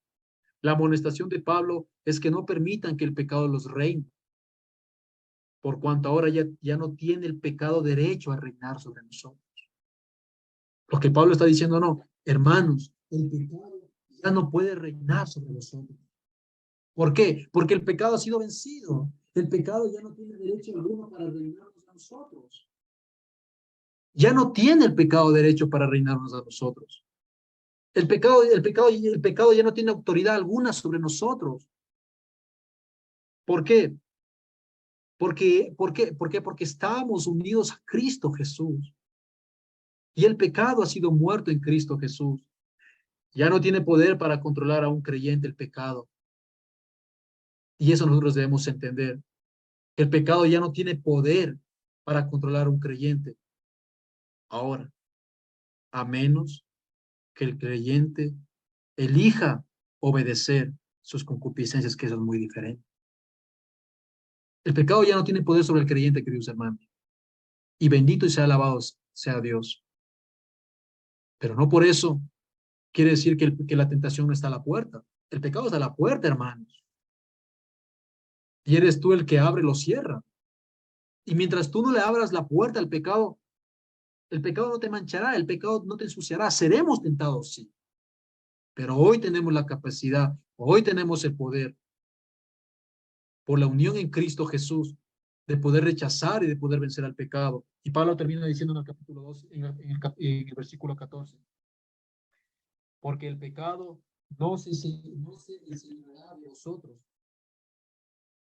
La amonestación de Pablo es que no permitan que el pecado los reine, por cuanto ahora ya no tiene el pecado derecho a reinar sobre nosotros. Lo que Pablo está diciendo, no, hermanos, el pecado ya no puede reinar sobre nosotros. ¿Por qué? Porque el pecado ha sido vencido. El pecado ya no tiene derecho alguno para reinarnos a nosotros. Ya no tiene el pecado derecho para reinarnos a nosotros. El pecado ya no tiene autoridad alguna sobre nosotros. ¿Por qué? Porque estamos unidos a Cristo Jesús. Y el pecado ha sido muerto en Cristo Jesús. Ya no tiene poder para controlar a un creyente el pecado. Y eso nosotros debemos entender. El pecado ya no tiene poder para controlar a un creyente. Ahora, a menos que el creyente elija obedecer sus concupiscencias, que eso es muy diferente. El pecado ya no tiene poder sobre el creyente, queridos hermanos. Y bendito y sea alabado sea Dios. Pero no por eso quiere decir que la tentación no está a la puerta. El pecado está a la puerta, hermanos. Y eres tú el que abre o cierra. Y mientras tú no le abras la puerta al pecado, el pecado no te manchará, el pecado no te ensuciará. Seremos tentados, sí. Pero hoy tenemos la capacidad, hoy tenemos el poder, por la unión en Cristo Jesús, de poder rechazar y de poder vencer al pecado. Y Pablo termina diciendo en el capítulo 2, en el versículo 14, porque el pecado no se enseñará de vosotros,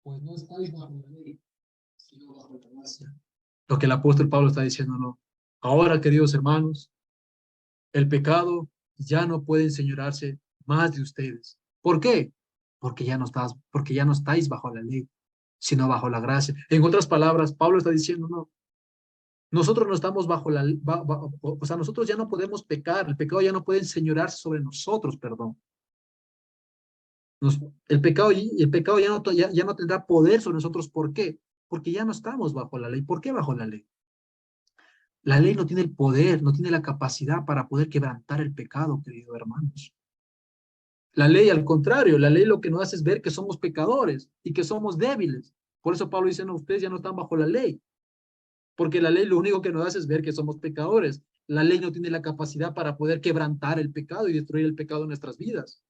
pues no estáis bajo la ley, sino bajo la gracia. Lo que el apóstol Pablo está diciendo, no. Ahora, queridos hermanos, el pecado ya no puede enseñorearse más de ustedes. ¿Por qué? Porque ya no estáis bajo la ley, sino bajo la gracia. En otras palabras, Pablo está diciendo, no, nosotros no estamos bajo o sea, nosotros ya no podemos pecar, el pecado ya no puede enseñorearse sobre nosotros, perdón. Nos, el pecado ya no tendrá poder sobre nosotros. ¿Por qué? Porque ya no estamos bajo la ley. ¿Por qué bajo la ley? La ley no tiene el poder, no tiene la capacidad para poder quebrantar el pecado, queridos hermanos. La ley, al contrario, la ley lo que nos hace es ver que somos pecadores y que somos débiles. Por eso Pablo dice, no, ustedes ya no están bajo la ley, porque la ley lo único que nos hace es ver que somos pecadores. La ley no tiene la capacidad para poder quebrantar el pecado y destruir el pecado en nuestras vidas.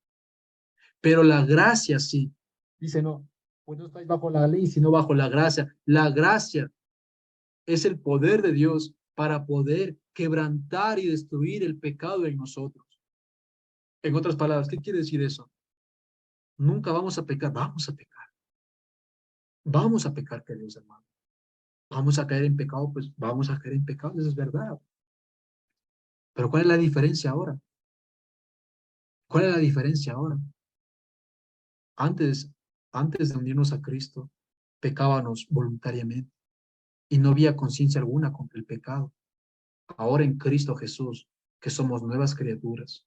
Pero la gracia sí. Dice, no, pues no estáis bajo la ley, sino bajo la gracia. La gracia es el poder de Dios para poder quebrantar y destruir el pecado en nosotros. En otras palabras, ¿qué quiere decir eso? Nunca vamos a pecar, vamos a pecar. Vamos a pecar, queridos hermanos. Vamos a caer en pecado, pues vamos a caer en pecado, eso es verdad. Pero ¿cuál es la diferencia ahora? ¿Cuál es la diferencia ahora? Antes Antes de unirnos a Cristo, pecábamos voluntariamente y no había conciencia alguna contra el pecado. Ahora en Cristo Jesús, que somos nuevas criaturas,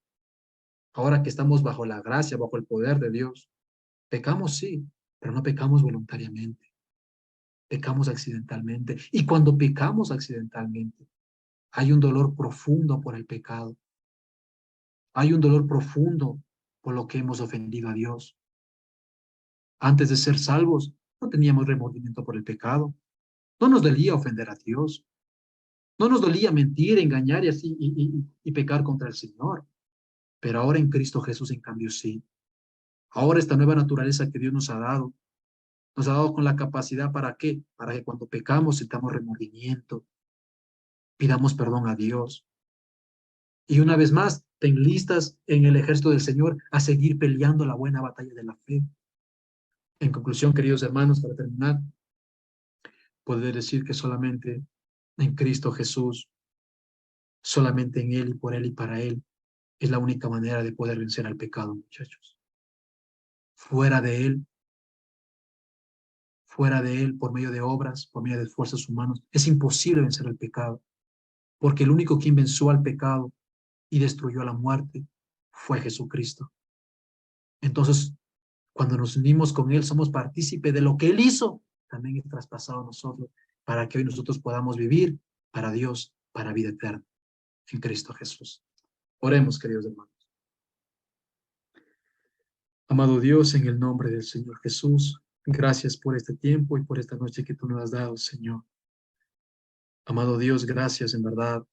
ahora que estamos bajo la gracia, bajo el poder de Dios, pecamos sí, pero no pecamos voluntariamente, pecamos accidentalmente. Y cuando pecamos accidentalmente, hay un dolor profundo por el pecado, hay un dolor profundo por lo que hemos ofendido a Dios. Antes de ser salvos, no teníamos remordimiento por el pecado, no nos dolía ofender a Dios, no nos dolía mentir, engañar y así y pecar contra el Señor. Pero ahora en Cristo Jesús, en cambio, sí. Ahora esta nueva naturaleza que Dios nos ha dado con la capacidad ¿para qué? Para que cuando pecamos sintamos remordimiento, pidamos perdón a Dios. Y una vez más, te enlistas en el ejército del Señor a seguir peleando la buena batalla de la fe. En conclusión, queridos hermanos, para terminar, poder decir que solamente en Cristo Jesús, solamente en Él y por Él y para Él, es la única manera de poder vencer al pecado, muchachos. Fuera de Él, fuera de Él, por medio de obras, por medio de esfuerzos humanos, es imposible vencer al pecado, porque el único quien venció al pecado y destruyó a la muerte fue Jesucristo. Entonces, cuando nos unimos con Él, somos partícipe de lo que Él hizo, también es traspasado a nosotros, para que hoy nosotros podamos vivir para Dios, para vida eterna, en Cristo Jesús. Oremos, queridos hermanos. Amado Dios, en el nombre del Señor Jesús, gracias por este tiempo y por esta noche que tú nos has dado, Señor. Amado Dios, gracias en verdad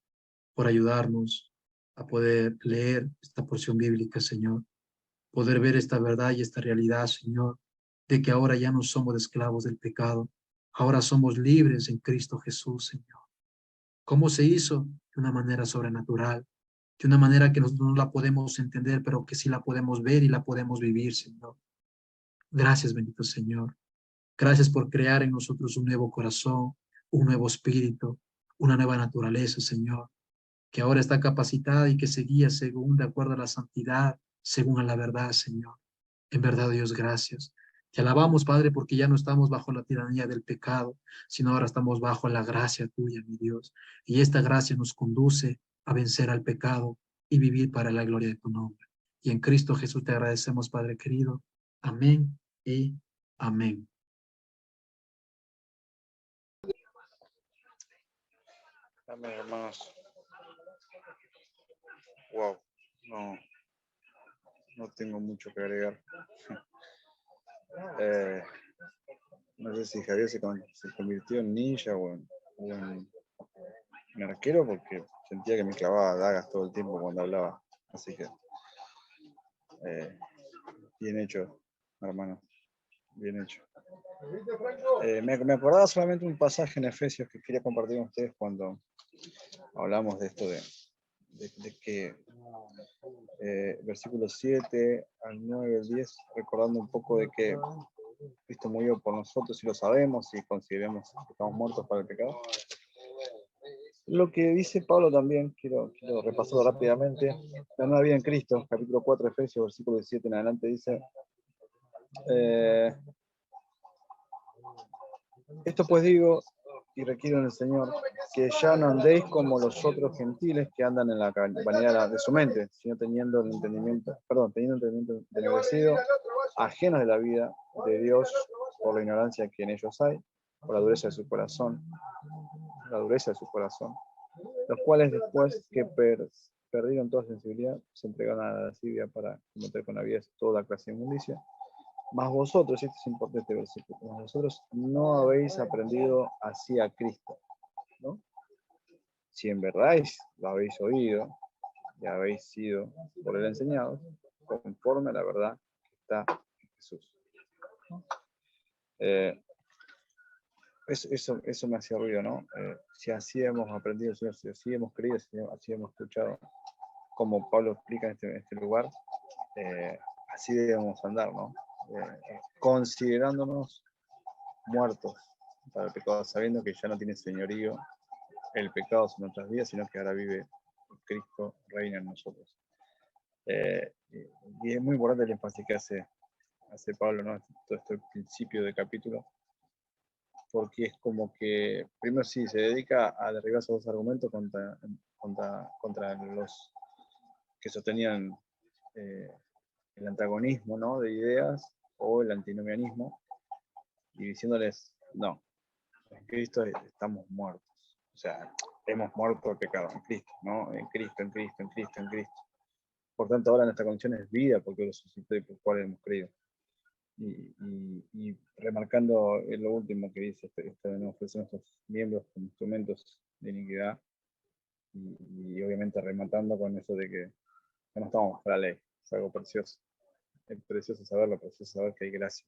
por ayudarnos a poder leer esta porción bíblica, Señor. Poder ver esta verdad y esta realidad, Señor, de que ahora ya no somos esclavos del pecado. Ahora somos libres en Cristo Jesús, Señor. ¿Cómo se hizo? De una manera sobrenatural, de una manera que nosotros no la podemos entender, pero que sí la podemos ver y la podemos vivir, Señor. Gracias, bendito Señor. Gracias por crear en nosotros un nuevo corazón, un nuevo espíritu, una nueva naturaleza, Señor, que ahora está capacitada y que se guía según, de acuerdo a la santidad, según a la verdad, Señor. En verdad, Dios, gracias. Te alabamos, Padre, porque ya no estamos bajo la tiranía del pecado, sino ahora estamos bajo la gracia tuya, mi Dios. Y esta gracia nos conduce a vencer al pecado y vivir para la gloria de tu nombre. Y en Cristo Jesús te agradecemos, Padre querido. Amén y amén. Amén, hermanos. Wow, no, no tengo mucho que agregar. No sé si Javier se convirtió en ninja en arquero porque sentía que me clavaba dagas todo el tiempo cuando hablaba. Así que, bien hecho, hermano, bien hecho. Me acordaba solamente un pasaje en Efesios que quería compartir con ustedes cuando hablamos de esto de que versículos 7 al 9 al 10, recordando un poco de que Cristo murió por nosotros y lo sabemos y consideremos que estamos muertos para el pecado. Lo que dice Pablo también, quiero repasarlo rápidamente, la nueva vida en Cristo, capítulo 4 de Efesios, versículo 17 en adelante, dice, esto pues digo y requiero en el Señor, que ya no andéis como los otros gentiles que andan en la vanidad de su mente, sino teniendo el entendimiento ennegrecido, ajenos de la vida de Dios por la ignorancia que en ellos hay, por la dureza de su corazón, los cuales después que perdieron toda sensibilidad, se entregaron a la lascivia para cometer con avidez toda clase de inmundicia. Mas vosotros, este es importante este versículo, mas vosotros no habéis aprendido así a Cristo, ¿no? Si en verdad lo habéis oído y habéis sido por él enseñados, conforme a la verdad que está en Jesús. Eso me hacía ruido, ¿no? Si así hemos aprendido, si así hemos creído, si así hemos escuchado, como Pablo explica en este lugar, así debemos andar, ¿no? Considerándonos muertos para el pecado, sabiendo que ya no tiene señorío el pecado en nuestras vidas, sino que ahora vive Cristo, reina en nosotros. Y es muy importante el énfasis que hace hace Pablo, ¿no? Todo este principio de capítulo, porque es como que, primero sí, se dedica a derribar esos dos argumentos contra los que sostenían el antagonismo, ¿no? De ideas o el antinomianismo, y diciéndoles, no, en Cristo estamos muertos. O sea, hemos muerto al pecado en Cristo, ¿no? En Cristo, en Cristo, en Cristo, en Cristo. Por tanto, ahora nuestra condición es vida, porque lo suscitó y por el cual hemos creído. Y remarcando lo último que dice, esto de no ofrecer nuestros miembros como instrumentos de iniquidad, y obviamente rematando con eso de que no estamos para la ley, es algo precioso. Es precioso saberlo, precioso saber que hay gracia,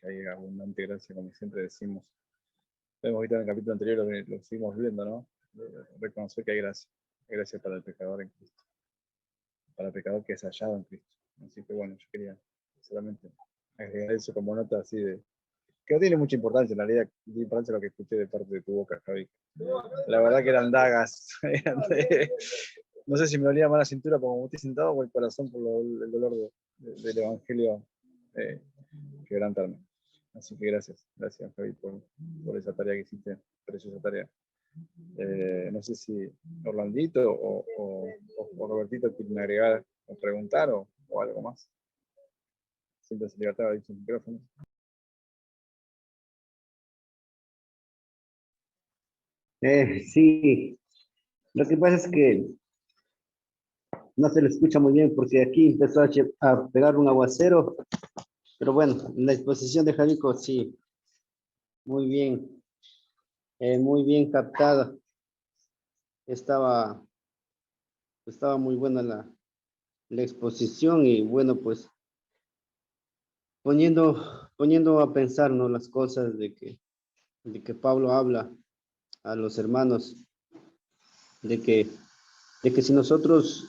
que hay abundante gracia, como siempre decimos. Lo hemos visto en el capítulo anterior, lo seguimos viendo, ¿no? Reconocer que hay gracia para el pecador en Cristo, para el pecador que es hallado en Cristo. Así que bueno, yo quería solamente agregar eso como nota así de, que no tiene mucha importancia, en realidad, tiene importancia lo que escuché de parte de tu boca, Javi. La verdad que eran dagas, no sé si me dolía más la cintura como estoy sentado o el corazón por el dolor del Evangelio quebrantarme. Así que gracias Javi por esa tarea que hiciste, preciosa tarea. No sé si Orlandito o Robertito quieren agregar o preguntar o algo más. Siéntanse libertad de sus micrófonos. Sí, lo que pasa es que no se le escucha muy bien porque aquí empezó a pegar un aguacero, pero bueno, la exposición de Javico sí, muy muy bien captada. Estaba, estaba muy buena la exposición y bueno, pues poniendo a pensar, ¿no? Las cosas de que Pablo habla a los hermanos, de que, de que si nosotros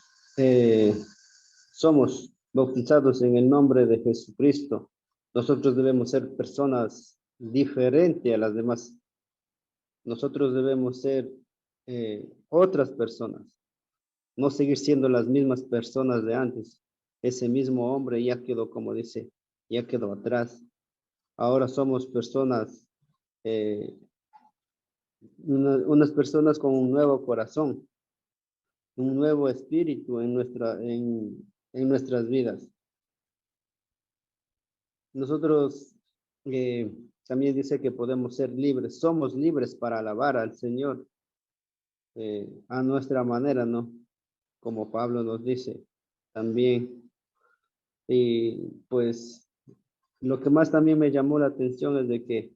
somos bautizados en el nombre de Jesucristo, nosotros debemos ser personas diferentes a las demás. Nosotros debemos ser otras personas, no seguir siendo las mismas personas de antes. Ese mismo hombre ya quedó, como dice, ya quedó atrás. Ahora somos personas, eh, unas personas con un nuevo corazón, un nuevo espíritu en nuestras vidas. Nosotros también dice que podemos ser libres, somos libres para alabar al Señor a nuestra manera, ¿no? Como Pablo nos dice también. Y pues lo que más también me llamó la atención es de que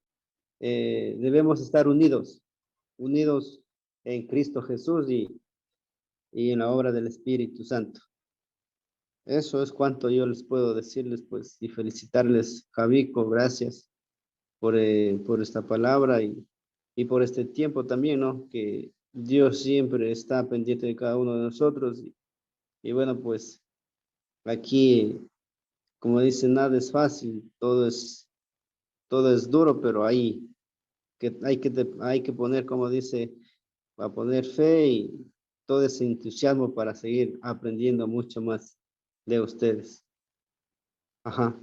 debemos estar unidos en Cristo Jesús y en la obra del Espíritu Santo. Eso es cuanto yo les puedo decirles, pues, y felicitarles, Javico, gracias por esta palabra y por este tiempo también, ¿no? Que Dios siempre está pendiente de cada uno de nosotros. Y bueno, pues aquí, como dicen, nada es fácil, todo es duro, pero hay que poner, como dice, a poner fe y todo ese entusiasmo para seguir aprendiendo mucho más de ustedes. Ajá.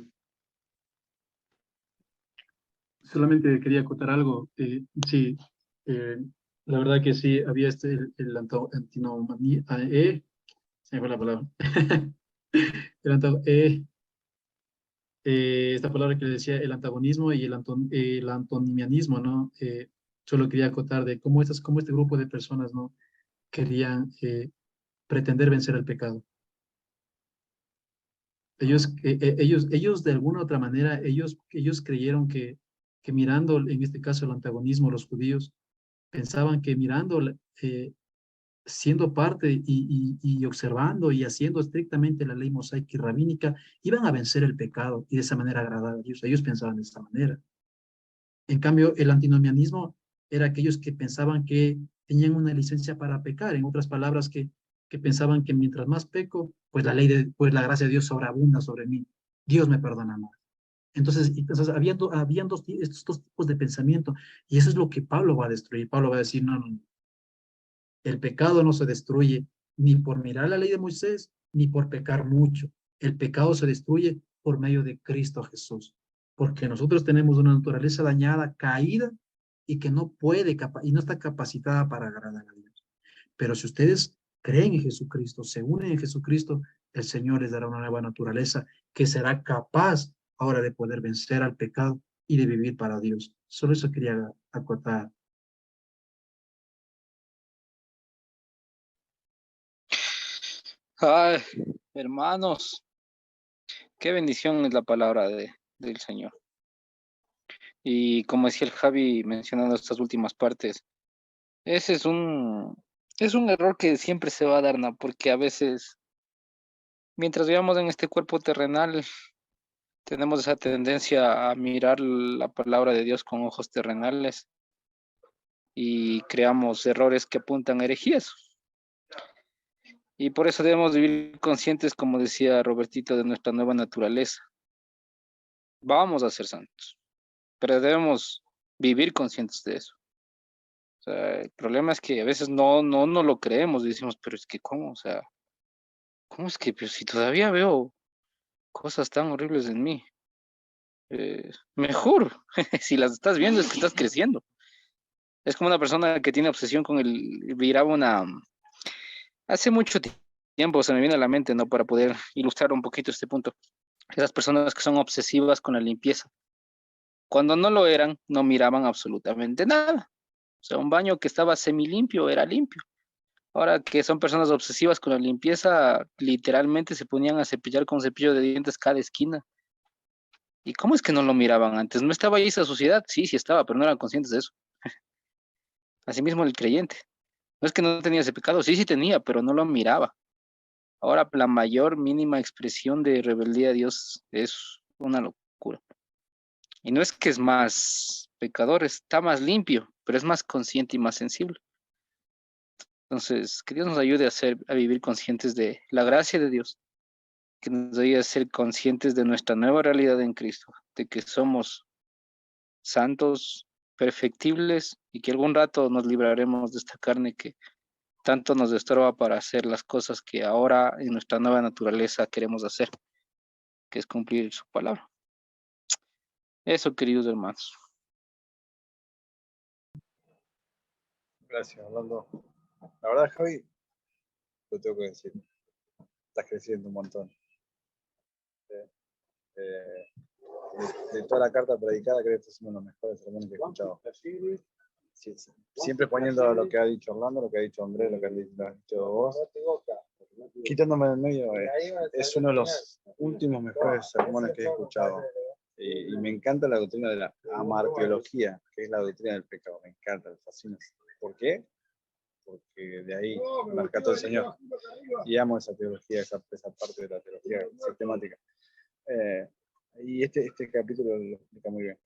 Solamente quería acotar algo. Sí, eh, la verdad que sí, había antinomanía, se me fue la palabra. El esta palabra que le decía, el antagonismo y el antonimianismo, ¿no? Solo quería acotar de cómo este grupo de personas, ¿no? Querían pretender vencer el pecado. Ellos de alguna u otra manera, ellos creyeron que mirando, en este caso, el antagonismo, los judíos, pensaban que mirando, siendo parte y observando y haciendo estrictamente la ley mosaica y rabínica, iban a vencer el pecado y de esa manera agradar a Dios. Ellos pensaban de esta manera. En cambio, el antinomianismo era aquellos que pensaban que tenían una licencia para pecar, en otras palabras, que pensaban que mientras más peco, pues pues la gracia de Dios sobreabunda sobre mí. Dios me perdona más. Entonces habían estos dos tipos de pensamiento y eso es lo que Pablo va a destruir. Pablo va a decir, no, no, no. El pecado no se destruye ni por mirar la ley de Moisés, ni por pecar mucho. El pecado se destruye por medio de Cristo Jesús. Porque nosotros tenemos una naturaleza dañada, caída, y que no puede, y no está capacitada para agradar a Dios. Pero si ustedes creen en Jesucristo, se unen en Jesucristo, el Señor les dará una nueva naturaleza que será capaz ahora de poder vencer al pecado y de vivir para Dios. Solo eso quería acotar. Ay, hermanos, qué bendición es la palabra del Señor. Y como decía el Javi mencionando estas últimas partes, ese es un error que siempre se va a dar, ¿no? Porque a veces, mientras vivamos en este cuerpo terrenal, tenemos esa tendencia a mirar la palabra de Dios con ojos terrenales y creamos errores que apuntan a herejías. Y por eso debemos vivir conscientes, como decía Robertito, de nuestra nueva naturaleza. Vamos a ser santos, pero debemos vivir conscientes de eso. O sea, el problema es que a veces no lo creemos y decimos, pero es que ¿cómo? O sea, ¿cómo es que pues, si todavía veo cosas tan horribles en mí? Mejor, si las estás viendo es que estás creciendo. Es como una persona que tiene obsesión con miraba hace mucho tiempo, se me viene a la mente, ¿no? Para poder ilustrar un poquito este punto. Esas personas que son obsesivas con la limpieza. Cuando no lo eran, no miraban absolutamente nada. O sea, un baño que estaba semilimpio era limpio. Ahora que son personas obsesivas con la limpieza, literalmente se ponían a cepillar con cepillo de dientes cada esquina. ¿Y cómo es que no lo miraban antes? ¿No estaba ahí esa suciedad? Sí, sí estaba, pero no eran conscientes de eso. Asimismo el creyente. No es que no tenía ese pecado, sí, sí tenía, pero no lo miraba. Ahora la mayor mínima expresión de rebeldía a Dios es una locura. Y no es que es más pecador, está más limpio, pero es más consciente y más sensible. Entonces, que Dios nos ayude a vivir conscientes de la gracia de Dios, que nos ayude a ser conscientes de nuestra nueva realidad en Cristo, de que somos santos, perfectibles y que algún rato nos libraremos de esta carne que tanto nos estorba para hacer las cosas que ahora en nuestra nueva naturaleza queremos hacer, que es cumplir su palabra. Eso, queridos hermanos. Gracias, Orlando. La verdad, Javi, lo tengo que decir. Estás creciendo un montón. De toda la carta predicada, creo que este es uno de los mejores sermones que he escuchado. Sí, sí. Siempre poniendo lo que ha dicho Orlando, lo que ha dicho Andrés, lo que has dicho vos. Quitándome del medio, es uno de los últimos mejores sermones que he escuchado. Y me encanta la doctrina de la amartiología, que es la doctrina del pecado. Me encanta, me fascina. ¿Por qué? Porque de ahí me rescató el Señor. Y amo esa teología, esa parte de la teología sistemática. Y este capítulo lo explica muy bien.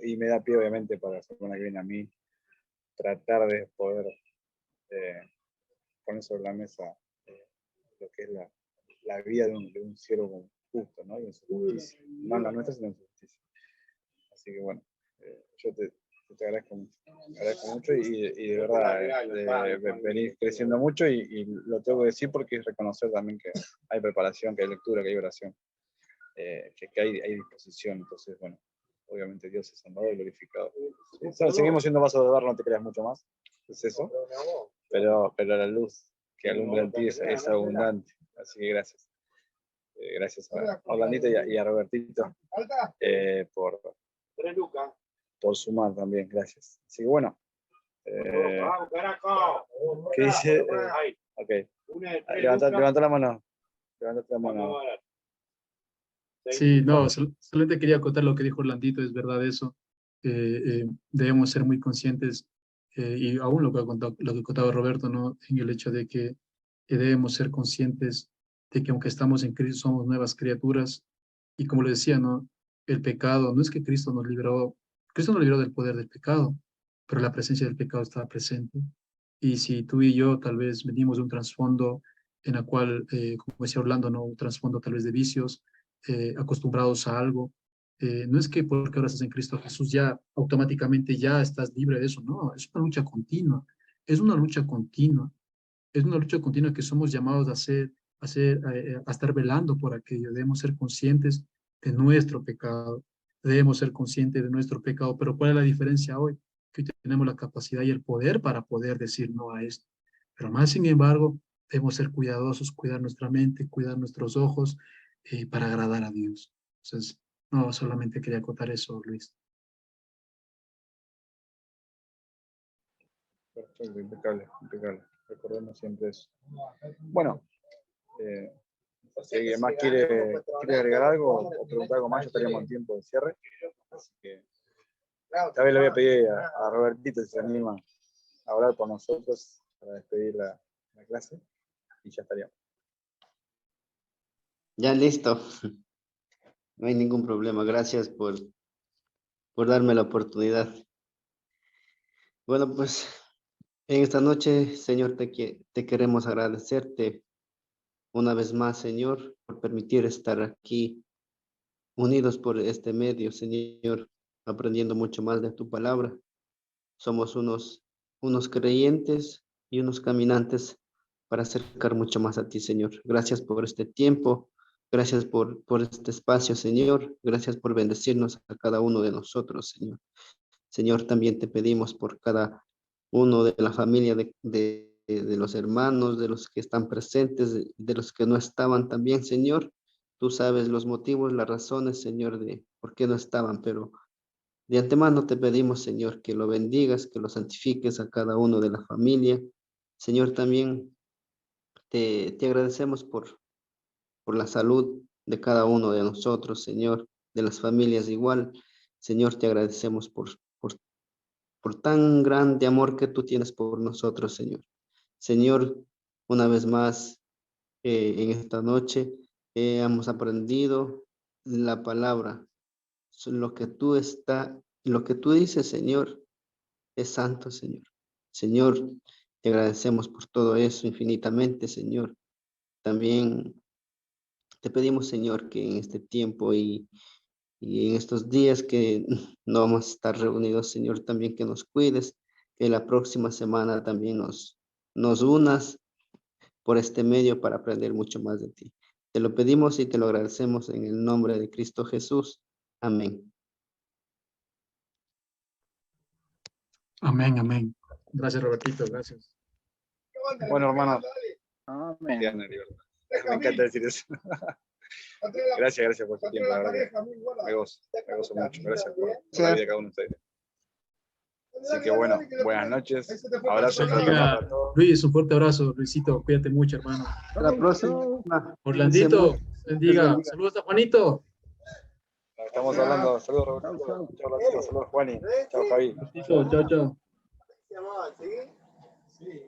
Y me da pie, obviamente, para la semana que viene a mí, tratar de poder poner sobre la mesa lo que es la vida de un siervo justo, ¿no? Y en su justicia. No en la nuestra, sino en su justicia. Así que bueno, yo te agradezco mucho y de verdad venís creciendo mucho y lo tengo que decir porque es reconocer también que hay preparación, que hay lectura, que hay oración, que hay disposición. Entonces, bueno, obviamente Dios es amado y glorificado. Sí, seguimos siendo vasos de barro, no te creas mucho más, es eso, pero la luz que alumbra en ti es abundante. Así que gracias. Gracias a Orlandito y a Robertito por sumar también, gracias. Así que bueno, ¿qué dice? Ok, levanta la mano. Levanta la mano. Sí, no, solamente quería acotar lo que dijo Orlandito, es verdad eso. Debemos ser muy conscientes, y aún lo que contaba Roberto, ¿no? En el hecho de que debemos ser conscientes de que aunque estamos en Cristo, somos nuevas criaturas. Y como le decía, ¿no? El pecado, no es que Cristo nos libró del poder del pecado, pero la presencia del pecado estaba presente. Y si tú y yo tal vez venimos de un trasfondo en la cual, como decía Orlando, ¿no? Un trasfondo tal vez de vicios, acostumbrados a algo, no es que porque ahora estás en Cristo Jesús ya automáticamente ya estás libre de eso, no, es una lucha continua, es una lucha continua, es una lucha continua que somos llamados a hacer a estar velando por aquello. Debemos ser conscientes de nuestro pecado. Debemos ser conscientes de nuestro pecado. Pero ¿cuál es la diferencia hoy? Que hoy tenemos la capacidad y el poder para poder decir no a esto. Pero más sin embargo, debemos ser cuidadosos, cuidar nuestra mente, cuidar nuestros ojos para agradar a Dios. Entonces, no, solamente quería acotar eso, Luis. Perfecto, impecable, impecable. Recordemos siempre eso. Bueno, si alguien más quiere agregar algo o preguntar algo más, ya estaríamos en tiempo de cierre. Así que esta vez le voy a pedir a Robertito si se anima a hablar por nosotros para despedir la clase y ya estaríamos. Ya listo. No hay ningún problema. Gracias por darme la oportunidad. Bueno, pues en esta noche, Señor, te queremos agradecerte una vez más, Señor, por permitir estar aquí unidos por este medio, Señor, aprendiendo mucho más de tu palabra. Somos unos creyentes y unos caminantes para acercar mucho más a ti, Señor. Gracias por este tiempo. Gracias por este espacio, Señor. Gracias por bendecirnos a cada uno de nosotros, Señor. Señor, también te pedimos por cada uno de la familia, de los hermanos, de los que están presentes, de los que no estaban también, Señor. Tú sabes los motivos, las razones, Señor, de por qué no estaban, pero de antemano te pedimos, Señor, que lo bendigas, que lo santifiques a cada uno de la familia. Señor, también te agradecemos por la salud de cada uno de nosotros, Señor, de las familias igual. Señor, te agradecemos por tan grande amor que tú tienes por nosotros, Señor. Señor, una vez más, en esta noche hemos aprendido la palabra. Lo que tú dices, Señor, es santo, Señor. Señor, te agradecemos por todo eso infinitamente, Señor. También te pedimos, Señor, que en este tiempo y en estos días que no vamos a estar reunidos, Señor, también que nos cuides, que la próxima semana también nos unas por este medio para aprender mucho más de ti. Te lo pedimos y te lo agradecemos en el nombre de Cristo Jesús. Amén. Amén, amén. Gracias, Robertito, gracias. Bueno, hermano, Amén. me encanta decir eso. Gracias por tu tiempo, la verdad que me gozo mucho. Gracias por la vida de cada uno de ustedes. Así que bueno, buenas noches. Abrazo Bendiga, para todos. Luis, un fuerte abrazo. Luisito, cuídate mucho, hermano. Hasta la próxima. Orlandito, bendiga. bendiga. Saludos a Juanito. Estamos hablando. Saludos, Roberto. Chao, Roberto. Saludos, Juani. Chao, Javi. Chao, chao. ¿Se llamaba así? Sí.